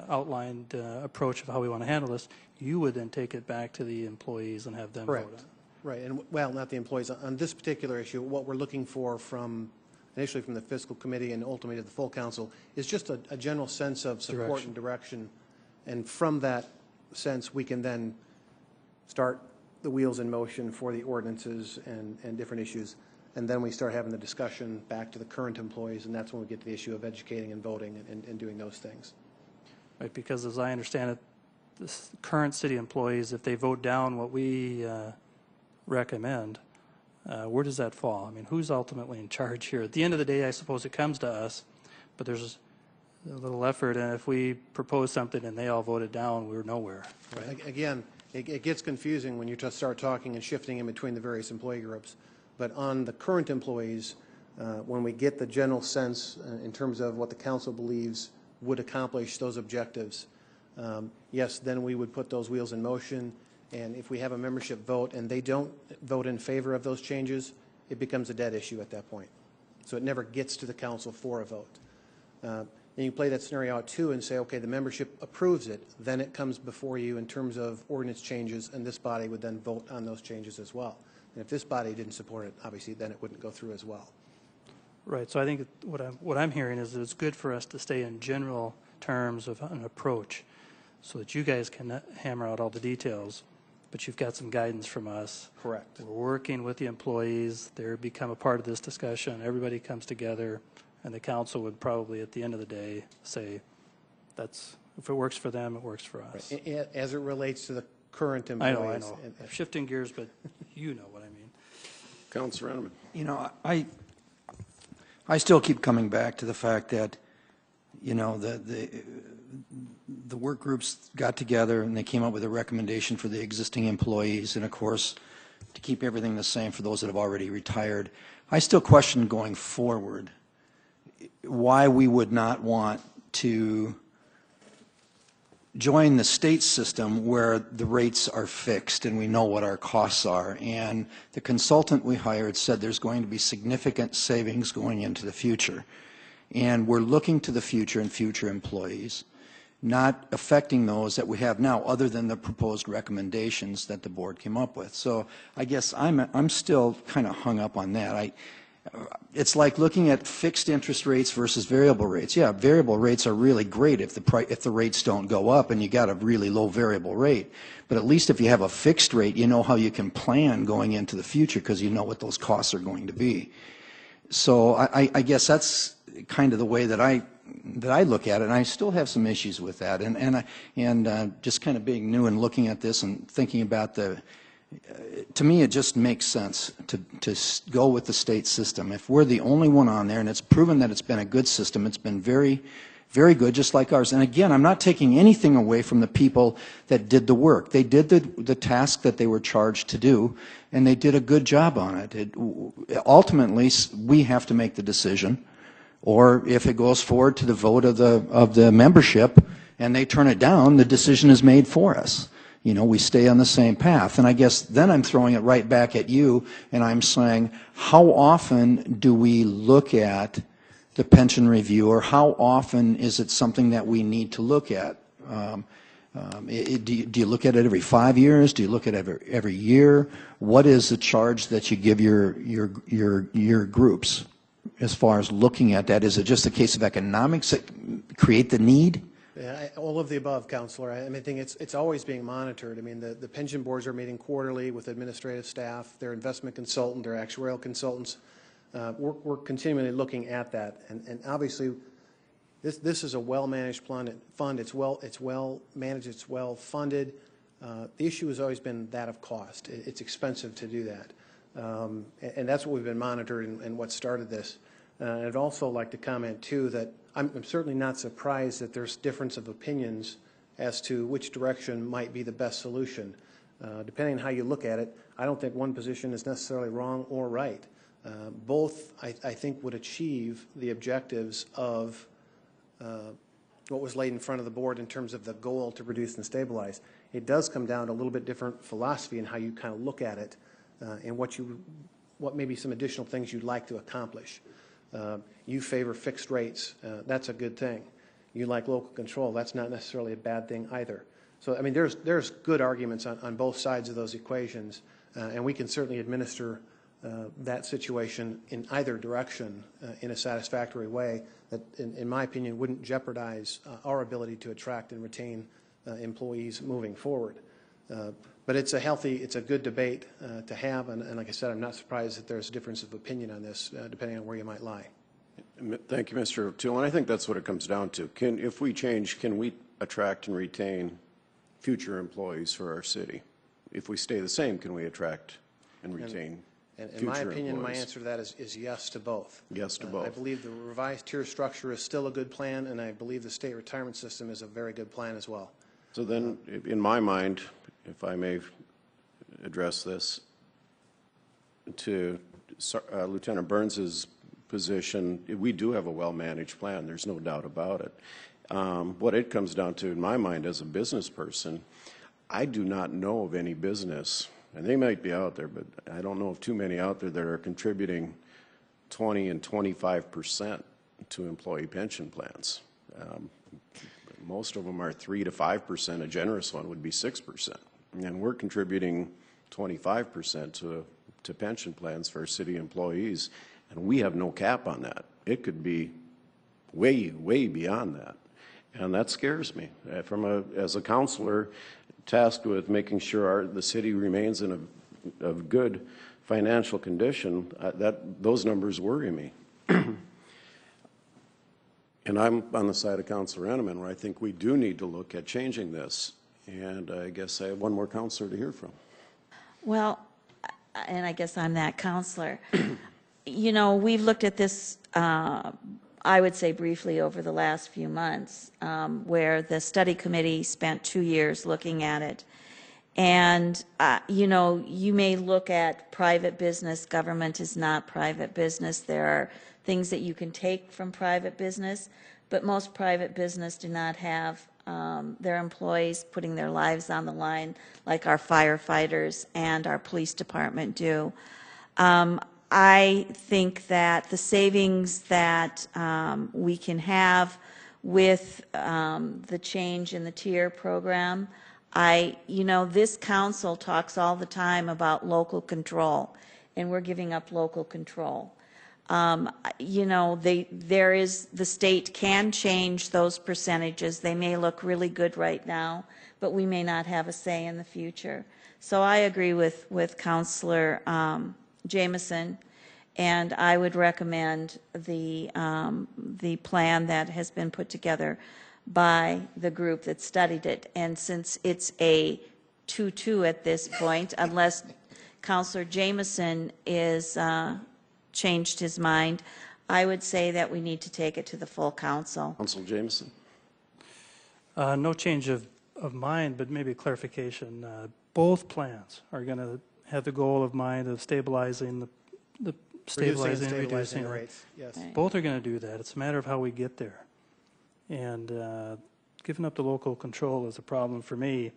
outlined approach of how we want to handle this. You would then take it back to the employees and have them vote on it. Right, and well, not the employees. On this particular issue, what we're looking for initially from the Fiscal Committee and ultimately to the full council is just a general sense of support and direction. And from that sense, we can then start the wheels in motion for the ordinances and different issues. And then we start having the discussion back to the current employees, and that's when we get to the issue of educating and voting and doing those things. Right, because as I understand it, the current city employees, if they vote down what we recommend, where does that fall? I mean, who's ultimately in charge here? At the end of the day, I suppose it comes to us, but there's a little effort, and if we propose something and they all vote it down, we're nowhere. Right? Again, it gets confusing when you just start talking and shifting in between the various employee groups. But on the current employees, when we get the general sense in terms of what the council believes would accomplish those objectives, yes, then we would put those wheels in motion. And if we have a membership vote and they don't vote in favor of those changes, it becomes a dead issue at that point. So it never gets to the council for a vote. And you play that scenario out too and say, okay, the membership approves it, then it comes before you in terms of ordinance changes, and this body would then vote on those changes as well. And if this body didn't support it, obviously then it wouldn't go through as well. Right, so I think what I'm hearing is that it's good for us to stay in general terms of an approach so that you guys can hammer out all the details, but you've got some guidance from us. Correct. We're working with the employees. They're become a part of this discussion. Everybody comes together, and the council would probably, at the end of the day, say, "That's if it works for them, it works for us." Right. As it relates to the current employees. I know. I'm shifting gears, but you know what I mean. Councilor Renneman. You know, I still keep coming back to the fact that, you know, the work groups got together and they came up with a recommendation for the existing employees, and of course, to keep everything the same for those that have already retired. I still question going forward why we would not want to join the state system where the rates are fixed and we know what our costs are. And the consultant we hired said there's going to be significant savings going into the future. And we're looking to the future and future employees, not affecting those that we have now other than the proposed recommendations that the board came up with. So I guess I'm still kind of hung up on that. it's like looking at fixed interest rates versus variable rates. Yeah, variable rates are really great if the rates don't go up and you got a really low variable rate. But at least if you have a fixed rate, you know how you can plan going into the future because you know what those costs are going to be. So I guess that's kind of the way that I look at it, and I still have some issues with that. And just kind of being new and looking at this and thinking about to me, it just makes sense to go with the state system. If we're the only one on there, and it's proven that it's been a good system, it's been very, very good, just like ours. And again, I'm not taking anything away from the people that did the work. They did the task that they were charged to do, and they did a good job on it. Ultimately, we have to make the decision, or if it goes forward to the vote of the membership and they turn it down, the decision is made for us. You know, we stay on the same path. And I guess then I'm throwing it right back at you, and I'm saying, how often do we look at the pension review, or how often is it something that we need to look at? Do you look at it every 5 years? Do you look at it every year? What is the charge that you give your groups as far as looking at that? Is it just a case of economics that create the need? Yeah, all of the above, Counselor. I think it's always being monitored. I mean, the pension boards are meeting quarterly with administrative staff, their investment consultant, their actuarial consultants. We're continually looking at that, and obviously, this is a well-managed fund. It's well managed. It's well funded. The issue has always been that of cost. It's expensive to do that, and that's what we've been monitoring and what started this. I'd also like to comment too that I'm certainly not surprised that there's difference of opinions as to which direction might be the best solution. Depending on how you look at it, I don't think one position is necessarily wrong or right. Both, I think, would achieve the objectives of what was laid in front of the board in terms of the goal to reduce and stabilize. It does come down to a little bit different philosophy in how you kind of look at it and what maybe some additional things you'd like to accomplish. You favor fixed rates. That's a good thing. You like local control. That's not necessarily a bad thing either. So, I mean, there's good arguments on both sides of those equations, and we can certainly administer that situation in either direction in a satisfactory way that, in my opinion, wouldn't jeopardize our ability to attract and retain employees moving forward. But it's a good debate to have, and like I said, I'm not surprised that there's a difference of opinion on this, depending on where you might lie. Thank you, Mr. O'Toole, and I think that's what it comes down to. If we change, can we attract and retain future employees for our city? If we stay the same, can we attract and retain and in my opinion, employees? My answer to that is yes to both. Yes to both. I believe the revised tier structure is still a good plan, and I believe the state retirement system is a very good plan as well. So then, in my mind, if I may address this, to Lieutenant Burns's position, we do have a well-managed plan. There's no doubt about it. What it comes down to, in my mind, as a business person, I do not know of any business, and they might be out there, but I don't know of too many out there that are contributing 20 and 25% to employee pension plans. Most of them are 3 to 5%. A generous one would be 6%. And we're contributing 25% to pension plans for our city employees, and we have no cap on that. It could be way, way beyond that, and that scares me. As a counselor tasked with making sure the city remains in a good financial condition, those numbers worry me. And I'm on the side of Councilor Enneman, where I think we do need to look at changing this. And I guess I have one more counselor to hear from. Well, and I guess I'm that counselor. You know, we've looked at this, I would say briefly over the last few months, where the study committee spent 2 years looking at it. And, you know, you may look at private business. Government is not private business. There are things that you can take from private business, but most private business do not have their employees putting their lives on the line like our firefighters and our police department do. I think that the savings that we can have with the change in the tier program, you know, this council talks all the time about local control, and we're giving up local control. You know, the state can change those percentages. They may look really good right now, but we may not have a say in the future. So I agree with Counselor Jameson, and I would recommend the plan that has been put together by the group that studied it. And since it's a 2-2 at this point, unless Counselor Jameson is changed his mind, I would say that we need to take it to the full council. Council Jameson? No change of mind, but maybe a clarification. Both plans are going to have the goal of mind of stabilizing the stabilizing and reducing rates. Yes. Right. Both are going to do that. It's a matter of how we get there. And giving up the local control is a problem for me.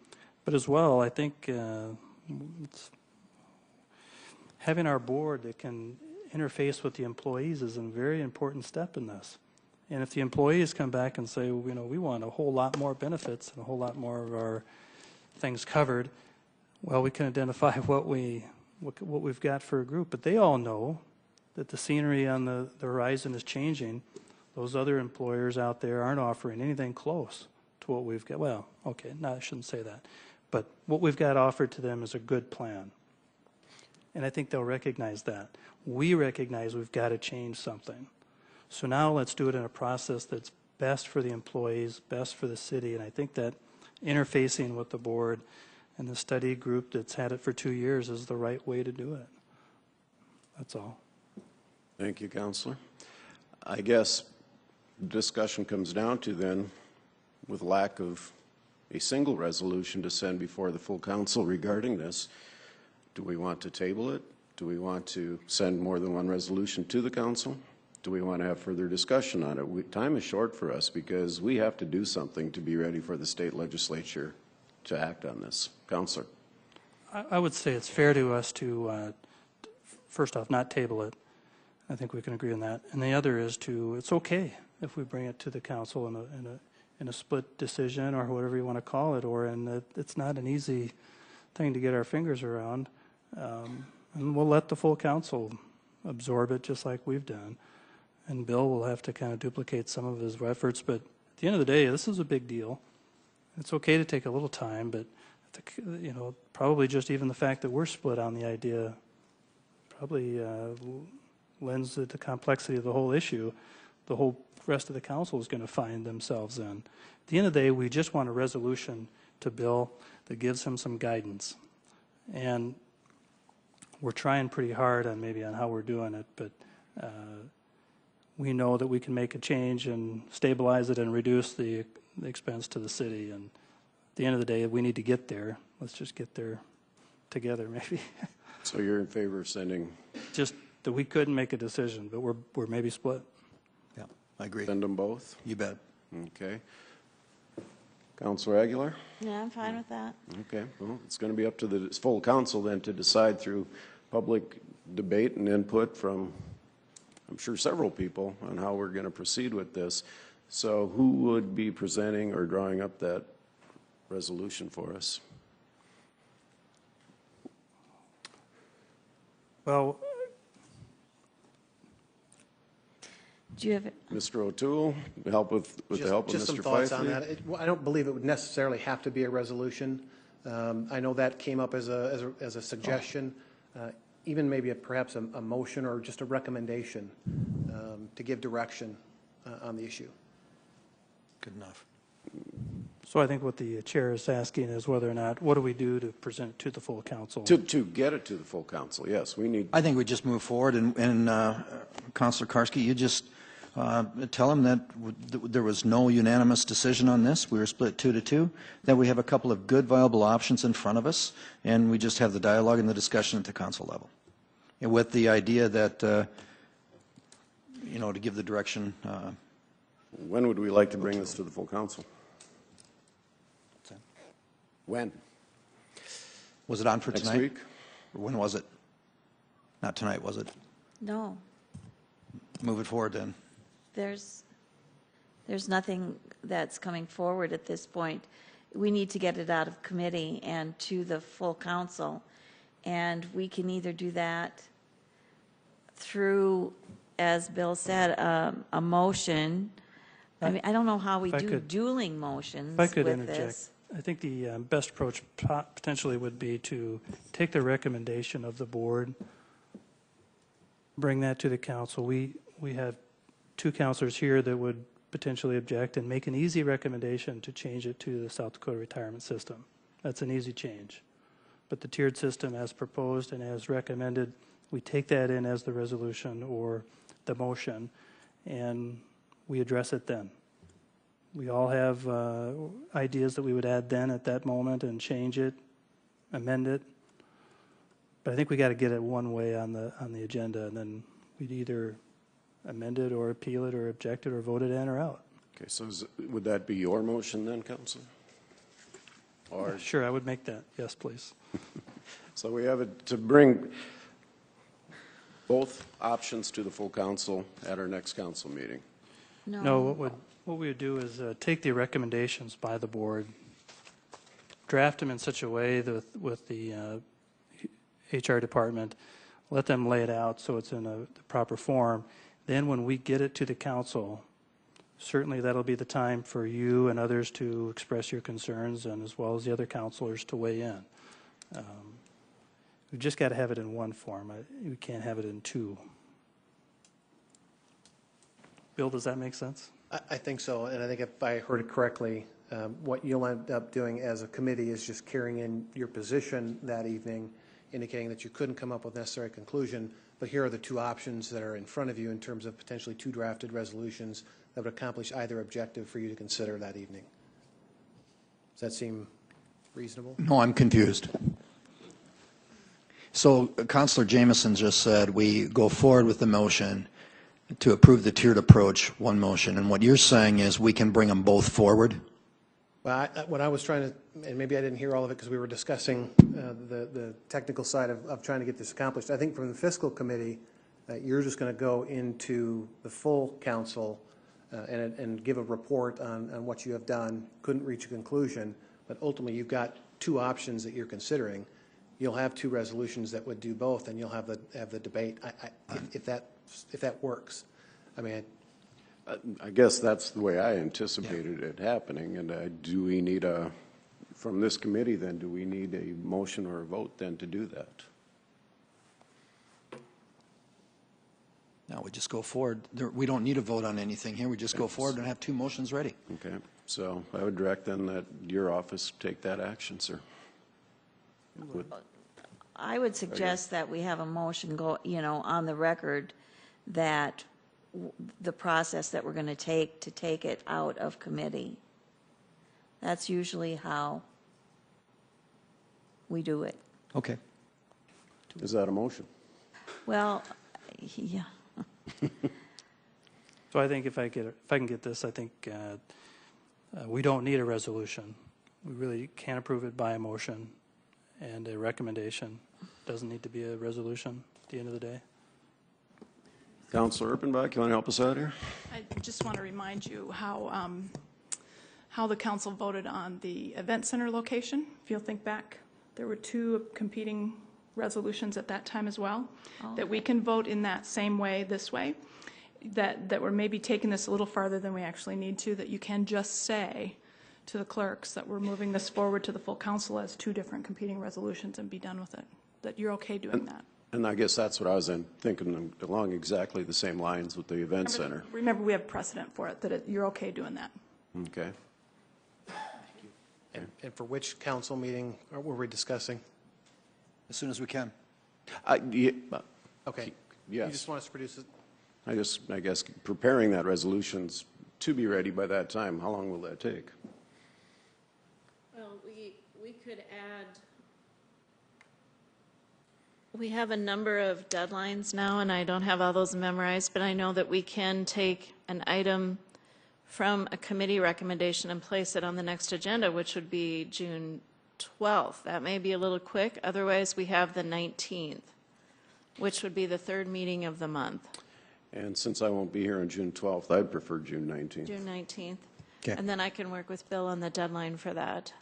But as well, I think it's having our board that can interface with the employees is a very important step in this. And if the employees come back and say, well, you know, we want a whole lot more benefits and a whole lot more of our things covered, well, we can identify what we've got for a group. But they all know that the scenery on the horizon is changing. Those other employers out there aren't offering anything close to what we've got. Well, okay, no, I shouldn't say that. But what we've got offered to them is a good plan. And I think they'll recognize that. We recognize we've got to change something. So now let's do it in a process that's best for the employees, best for the city. And I think that interfacing with the board and the study group that's had it for 2 years is the right way to do it. That's all. Thank you, Counselor. I guess discussion comes down to then, with lack of a single resolution to send before the full council regarding this, do we want to table it? Do we want to send more than one resolution to the council? Do we want to have further discussion on it? Time is short for us because we have to do something to be ready for the state legislature to act on this. Counselor. I would say it's fair to us to, first off, not table it. I think we can agree on that. And the other is it's okay if we bring it to the council in a split decision or whatever you want to call it, it's not an easy thing to get our fingers around. And we'll let the full council absorb it just like we've done. And Bill will have to kind of duplicate some of his efforts. But at the end of the day, this is a big deal. It's okay to take a little time, but probably just even the fact that we're split on the idea probably lends to the complexity of the whole issue. The whole rest of the council is going to find themselves in. At the end of the day, we just want a resolution to Bill that gives him some guidance. And we're trying pretty hard on how we're doing it, but we know that we can make a change and stabilize it and reduce the expense to the city. And at the end of the day, we need to get there. Let's just get there together, maybe. So you're in favor of sending? Just that we couldn't make a decision, but we're maybe split. Yeah, I agree. Send them both? You bet. Okay. Counselor Aguilar? Yeah, I'm fine with that. Okay, well, it's going to be up to the full council then to decide through public debate and input from, I'm sure, several people on how we're going to proceed with this. So who would be presenting or drawing up that resolution for us? Well, Do you have Mr. O'Toole, help with the help of Just Mr. some thoughts on Feifley? that. I don't believe it would necessarily have to be a resolution. I know that came up as a suggestion, even maybe perhaps a motion or just a recommendation to give direction on the issue. Good enough. so I think what the chair is asking is whether or not, what do we do to present it to the full council? To get it to the full council, yes, we need. I think we just move forward, and Councilor Karski, you just tell him that there was no unanimous decision on this. We were split 2-2, that we have a couple of good, viable options in front of us, and we just have the dialogue and the discussion at the council level. And with the idea that, to give the direction. When would we like to bring this to the full council? When? Was it on for Next tonight? week? Or when was it? Not tonight, was it? No, Move it forward then. there's nothing that's coming forward at this point. We need to get it out of committee and to the full council. And we can either do that through as Bill said, a motion. I mean, I don't know how we If I do could- dueling motions If I could with interject, this. I think the best approach potentially would be to take the recommendation of the board, bring that to the council. We have two counselors here that would potentially object and make an easy recommendation to change it to the South Dakota retirement system. That's an easy change. But the tiered system as proposed and as recommended, we take that in as the resolution or the motion, and we address it then. We all have ideas that we would add then at that moment and change it, amend it. But I think we got to get it one way on the agenda, and then we'd either amend it or appeal it or object it or vote it in or out. Okay, so would that be your motion then, Council? Or, Sure, I would make that. Yes, please. so we have it to bring both options to the full council at our next council meeting. No, what we would do is take the recommendations by the board, draft them in such a way that with the HR department, let them lay it out so it's in the proper form. Then when we get it to the council, certainly that'll be the time for you and others to express your concerns, and as well as the other counselors to weigh in. We've just got to have it in one form. We can't have it in two. Bill, does that make sense? I think so, and I think if I heard it correctly, what you'll end up doing as a committee is just carrying in your position that evening, indicating that you couldn't come up with necessary conclusion, but here are the two options that are in front of you in terms of potentially two drafted resolutions that would accomplish either objective for you to consider that evening. Does that seem reasonable? No, I'm confused. So Councilor Jameson just said we go forward with the motion to approve the tiered approach, one motion, and what you're saying is we can bring them both forward? Well, what I was trying to, and maybe I didn't hear all of it because we were discussing the technical side of trying to get this accomplished. I think from the fiscal committee, you're just going to go into the full council and give a report on what you have done, couldn't reach a conclusion, but ultimately you've got two options that you're considering. You'll have two resolutions that would do both, and you'll have the debate. If that works, I mean. I guess that's the way I anticipated it happening, and do we need from this committee then, do we need a motion or a vote then to do that? No, we just go forward. We don't need a vote on anything here. We just go forward and have two motions ready. Okay, so I would direct then that your office take that action, sir. I would suggest that we have a motion on the record that the process that we're going to take it out of committee. That's usually how we do it. Okay. Is that a motion? Well, yeah. So I think if I can get this, I think we don't need a resolution. We really can approve it by a motion, and a recommendation doesn't need to be a resolution at the end of the day. Councilor Erpenbach, you want to help us out here? I just want to remind you how the council voted on the event center location. If you'll think back, there were two competing resolutions at that time as well, that we can vote in that same way this way, that we're maybe taking this a little farther than we actually need to, that you can just say to the clerks that we're moving this forward to the full council as two different competing resolutions and be done with it, that you're okay doing that. And I guess that's what I was thinking along exactly the same lines with the event center. Remember, we have precedent for it, that you're okay doing that. Okay. And for which council meeting were we discussing? As soon as we can. Okay. Yes. You just want us to produce it? I guess preparing that resolution's to be ready by that time. How long will that take? Well, we could add. We have a number of deadlines now, and I don't have all those memorized, but I know that we can take an item from a committee recommendation and place it on the next agenda, which would be June 12th. That may be a little quick. Otherwise, we have the 19th, which would be the third meeting of the month. And since I won't be here on June 12th, I'd prefer June 19th. June 19th. Okay. And then I can work with Bill on the deadline for that.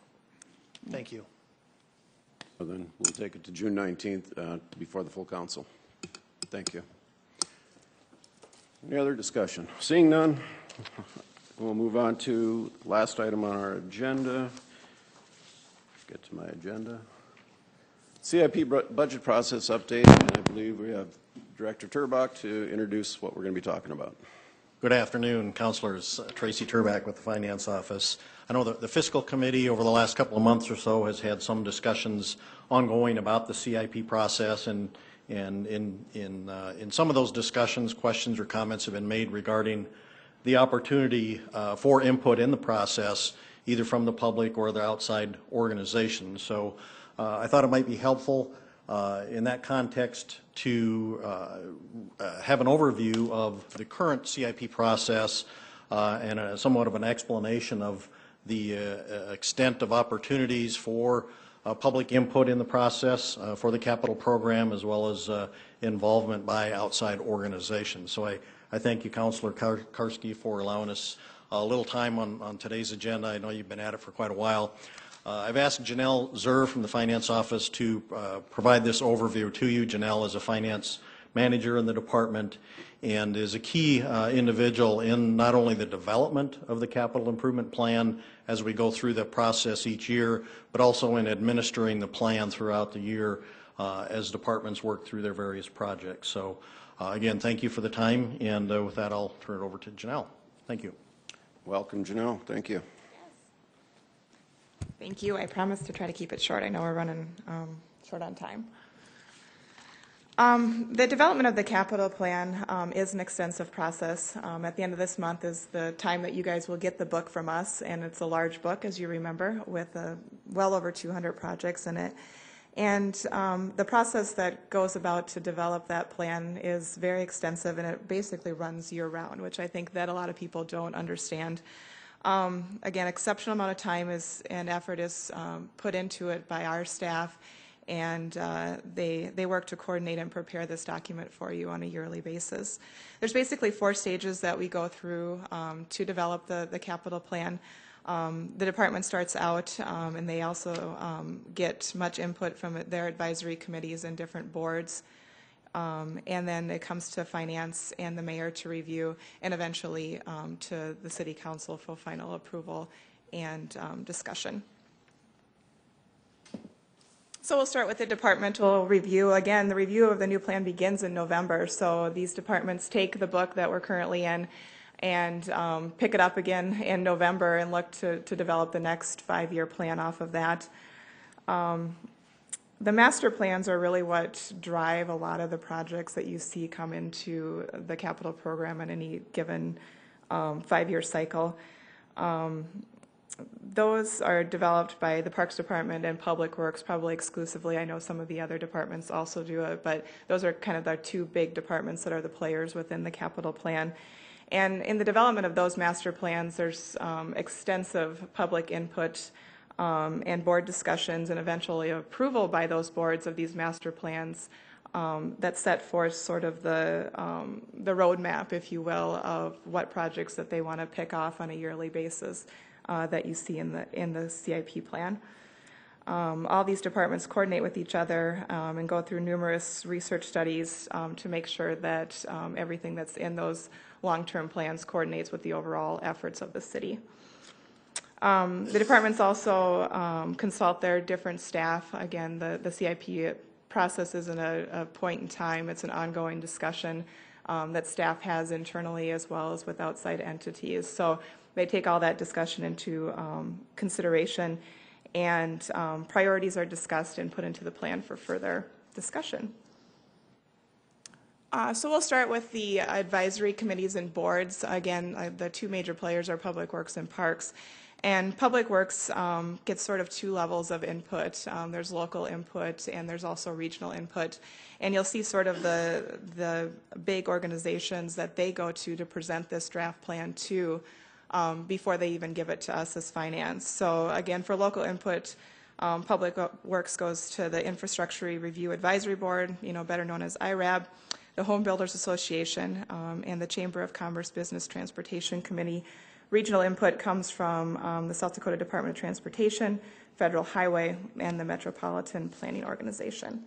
Thank you. So then we'll take it to June 19th before the full council. Thank you. Any other discussion? Seeing none, we'll move on to last item on our agenda. Get to my agenda. CIP budget process update, and I believe we have Director Turbach to introduce what we're going to be talking about. Good afternoon, Councilors. Tracy Turbach with the Finance Office. I know the Fiscal Committee over the last couple of months or so has had some discussions ongoing about the CIP process, and in some of those discussions, questions or comments have been made regarding the opportunity for input in the process, either from the public or the outside organizations. So I thought it might be helpful in that context to have an overview of the current CIP process and somewhat of an explanation of the extent of opportunities for public input in the process for the capital program, as well as involvement by outside organizations. So I thank you, Councilor Karski, for allowing us a little time on today's agenda. I know you've been at it for quite a while. I've asked Janelle Zur from the Finance Office to provide this overview to you. Janelle is a finance manager in the department and is a key individual in not only the development of the capital improvement plan as we go through the process each year, but also in administering the plan throughout the year as departments work through their various projects. So again, thank you for the time, and with that I'll turn it over to Janelle. Thank you. Welcome, Janelle. Thank you. Thank you. I promise to try to keep it short. I know we're running short on time. The development of the capital plan is an extensive process. At the end of this month is the time that you guys will get the book from us, and it's a large book, as you remember, with well over 200 projects in it. And the process that goes about to develop that plan is very extensive, and it basically runs year-round, which I think that a lot of people don't understand. Again, exceptional amount of time and effort is put into it by our staff, and they work to coordinate and prepare this document for you on a yearly basis. There's basically 4 stages that we go through to develop the capital plan. The department starts out, and they also get much input from their advisory committees and different boards. And then it comes to finance and the mayor to review, and eventually to the city council for final approval and discussion. So we'll start with the departmental review. Again, the review of the new plan begins in November, so these departments take the book that we're currently in and pick it up again in November and look to develop the next 5-year plan off of that. The master plans are really what drive a lot of the projects that you see come into the capital program in any given 5-year cycle. Those are developed by the Parks Department and Public Works, probably exclusively. I know some of the other departments also do it, but those are kind of our 2 big departments that are the players within the capital plan. And in the development of those master plans, there's extensive public input and board discussions, and eventually approval by those boards of these master plans that set forth sort of the roadmap, if you will, of what projects that they want to pick off on a yearly basis that you see in the CIP plan. All these departments coordinate with each other and go through numerous research studies to make sure that everything that's in those long-term plans coordinates with the overall efforts of the city. The departments also consult their different staff. Again, the CIP process isn't a point in time. It's an ongoing discussion that staff has internally as well as with outside entities. So they take all that discussion into consideration, and priorities are discussed and put into the plan for further discussion. So we'll start with the advisory committees and boards. Again, the 2 major players are Public Works and Parks. And Public Works gets sort of 2 levels of input. There's local input and there's also regional input. And you'll see sort of the big organizations that they go to present this draft plan to before they even give it to us as finance. So again, for local input, Public Works goes to the Infrastructure Review Advisory Board, better known as IRAB, the Home Builders Association, and the Chamber of Commerce Business Transportation Committee. Regional input comes from the South Dakota Department of Transportation, Federal Highway, and the Metropolitan Planning Organization.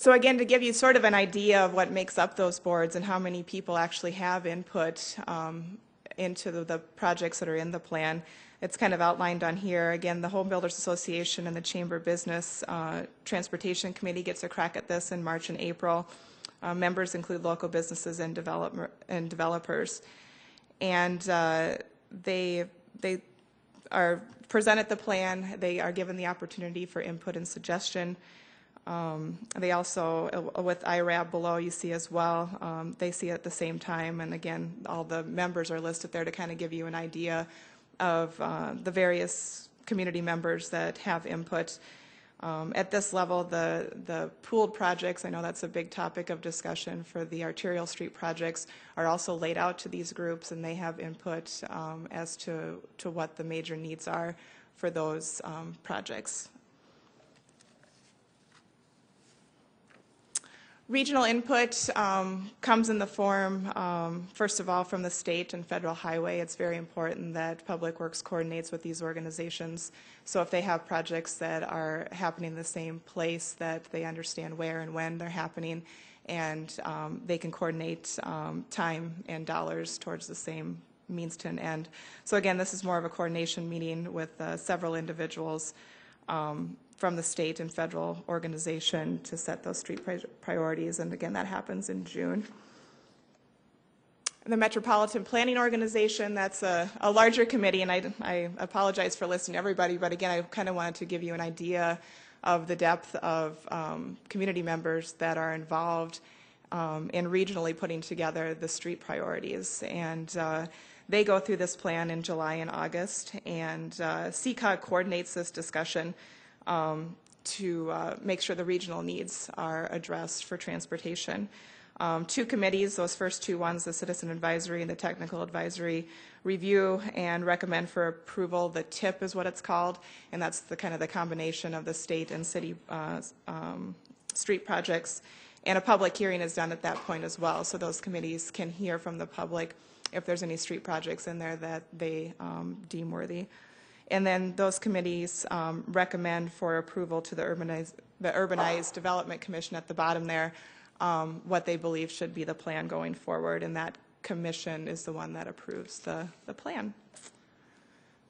So again, to give you sort of an idea of what makes up those boards and how many people actually have input into the projects that are in the plan, it's kind of outlined on here. Again, the Home Builders Association and the Chamber Business Transportation Committee gets a crack at this in March and April. Members include local businesses and developers. And they are presented the plan. They are given the opportunity for input and suggestion. They also, with IRAB below, you see as well, they see it at the same time. And again, all the members are listed there to kind of give you an idea of the various community members that have input. At this level, the pooled projects, I know that's a big topic of discussion for the arterial street projects, are also laid out to these groups, and they have input as to what the major needs are for those projects. Regional input comes in the form, first of all, from the state and federal highway. It's very important that Public Works coordinates with these organizations. So if they have projects that are happening in the same place, that they understand where and when they're happening, and they can coordinate time and dollars towards the same means to an end. So again, this is more of a coordination meeting with several individuals from the state and federal organization to set those street priorities, and again, that happens in June. The Metropolitan Planning Organization, that's a larger committee, and I apologize for listing everybody, but again, I kind of wanted to give you an idea of the depth of community members that are involved in regionally putting together the street priorities. And they go through this plan in July and August, and CCOG coordinates this discussion to make sure the regional needs are addressed for transportation. Two committees, those first two ones, the Citizen Advisory and the Technical Advisory, review and recommend for approval. The TIP is what it's called, and that's the kind of the combination of the state and city street projects. And a public hearing is done at that point as well, so those committees can hear from the public if there's any street projects in there that they deem worthy. And then those committees recommend for approval to the Urbanized Development Commission at the bottom there what they believe should be the plan going forward, and that commission is the one that approves the plan.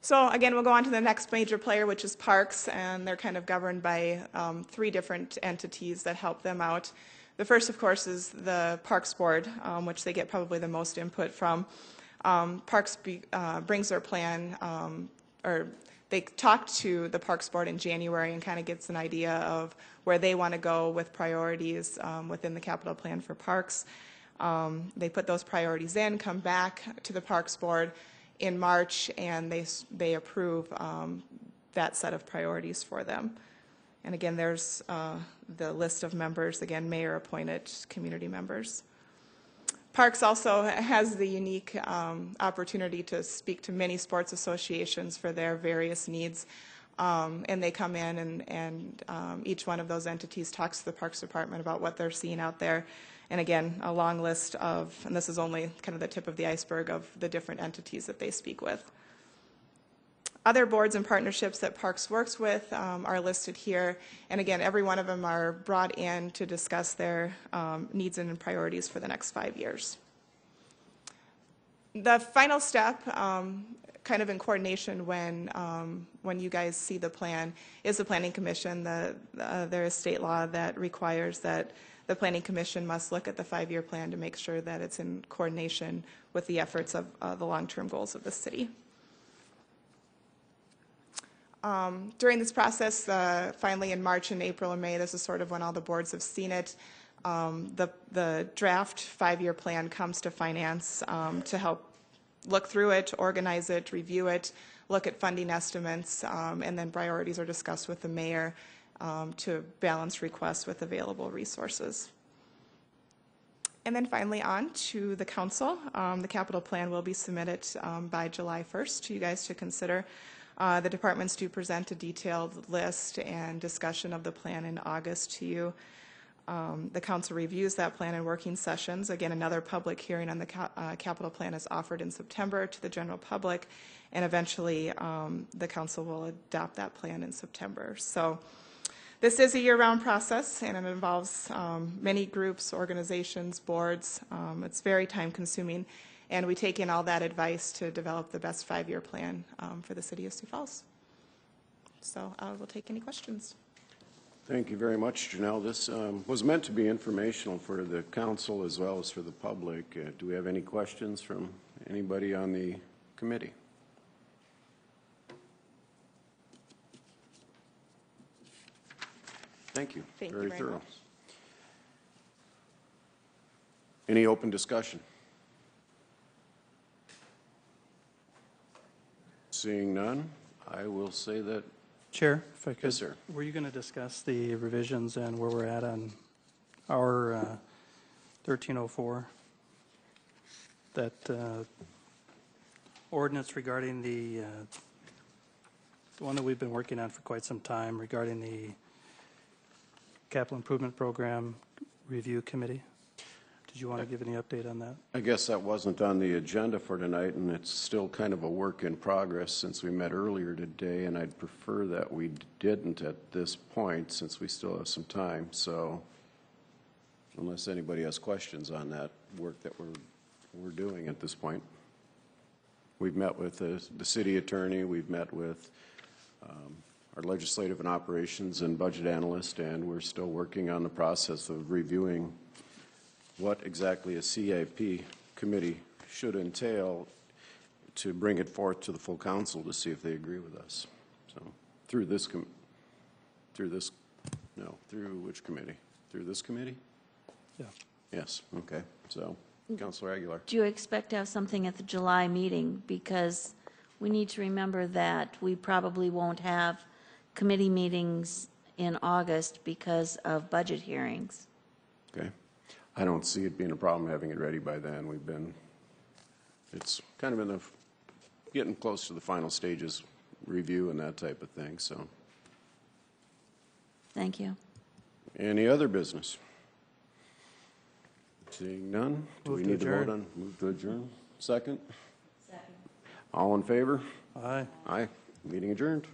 So again, we'll go on to the next major player, which is parks, and they're kind of governed by three different entities that help them out. The first, of course, is the Parks Board, which they get probably the most input from. Parks brings their plan, or they talk to the Parks Board in January and kind of gets an idea of where they want to go with priorities within the capital plan for parks. They put those priorities in, come back to the Parks Board in March, and they approve that set of priorities for them. And again, there's the list of members, again, mayor-appointed community members. Parks also has the unique opportunity to speak to many sports associations for their various needs. And they come in and each one of those entities talks to the Parks Department about what they're seeing out there. And again, a long list of, and this is only kind of the tip of the iceberg of the different entities that they speak with. Other boards and partnerships that Parks works with are listed here. And again, every one of them are brought in to discuss their needs and priorities for the next 5 years. The final step, kind of in coordination when you guys see the plan, is the Planning Commission. There is state law that requires that the Planning Commission must look at the 5-year plan to make sure that it's in coordination with the efforts of the long-term goals of the city. During this process, finally in March and April and May, this is sort of when all the boards have seen it, the draft 5-year plan comes to finance to help look through it, organize it, review it, look at funding estimates, and then priorities are discussed with the mayor to balance requests with available resources. And then finally on to the council. The capital plan will be submitted by July 1st to you guys to consider. The departments do present a detailed list and discussion of the plan in August to you. The council reviews that plan in working sessions. Again, another public hearing on the capital plan is offered in September to the general public, and eventually the council will adopt that plan in September. So This is a year-round process, and it involves many groups, organizations, boards. It's very time-consuming, and we take in all that advice to develop the best 5-year plan for the City of Sioux Falls. So I will take any questions. Thank you very much, Janelle. This was meant to be informational for the council as well as for the public. Do we have any questions from anybody on the committee? Thank you. Thank you very very thorough. much. Any open discussion? Seeing none, I will say that. Chair, if I could. Yes, sir. Were you going to discuss the revisions and where we're at on our 1304? That ordinance regarding the one that we've been working on for quite some time regarding the Capital Improvement Program Review Committee. Did you want to give any update on that? I guess that wasn't on the agenda for tonight, and it's still kind of a work in progress since we met earlier today, and I'd prefer that we didn't at this point since we still have some time. So unless anybody has questions on that work that we're doing at this point. We've met with the city attorney, we've met with our legislative and operations and budget analyst, and we're still working on the process of reviewing what exactly a CIP committee should entail to bring it forth to the full council to see if they agree with us. So through which committee? Through this committee? Yeah. Yes, okay. So, Councilor Aguilar. Do you expect to have something at the July meeting? Because we need to remember that we probably won't have committee meetings in August because of budget hearings. Okay. I don't see it being a problem having it ready by then. It's kind of in the, getting close to the final stages, review and that type of thing, so. Thank you. Any other business? Seeing none, do we need to vote on? Move to adjourn. Second? Second. All in favor? Aye. Aye. Meeting adjourned.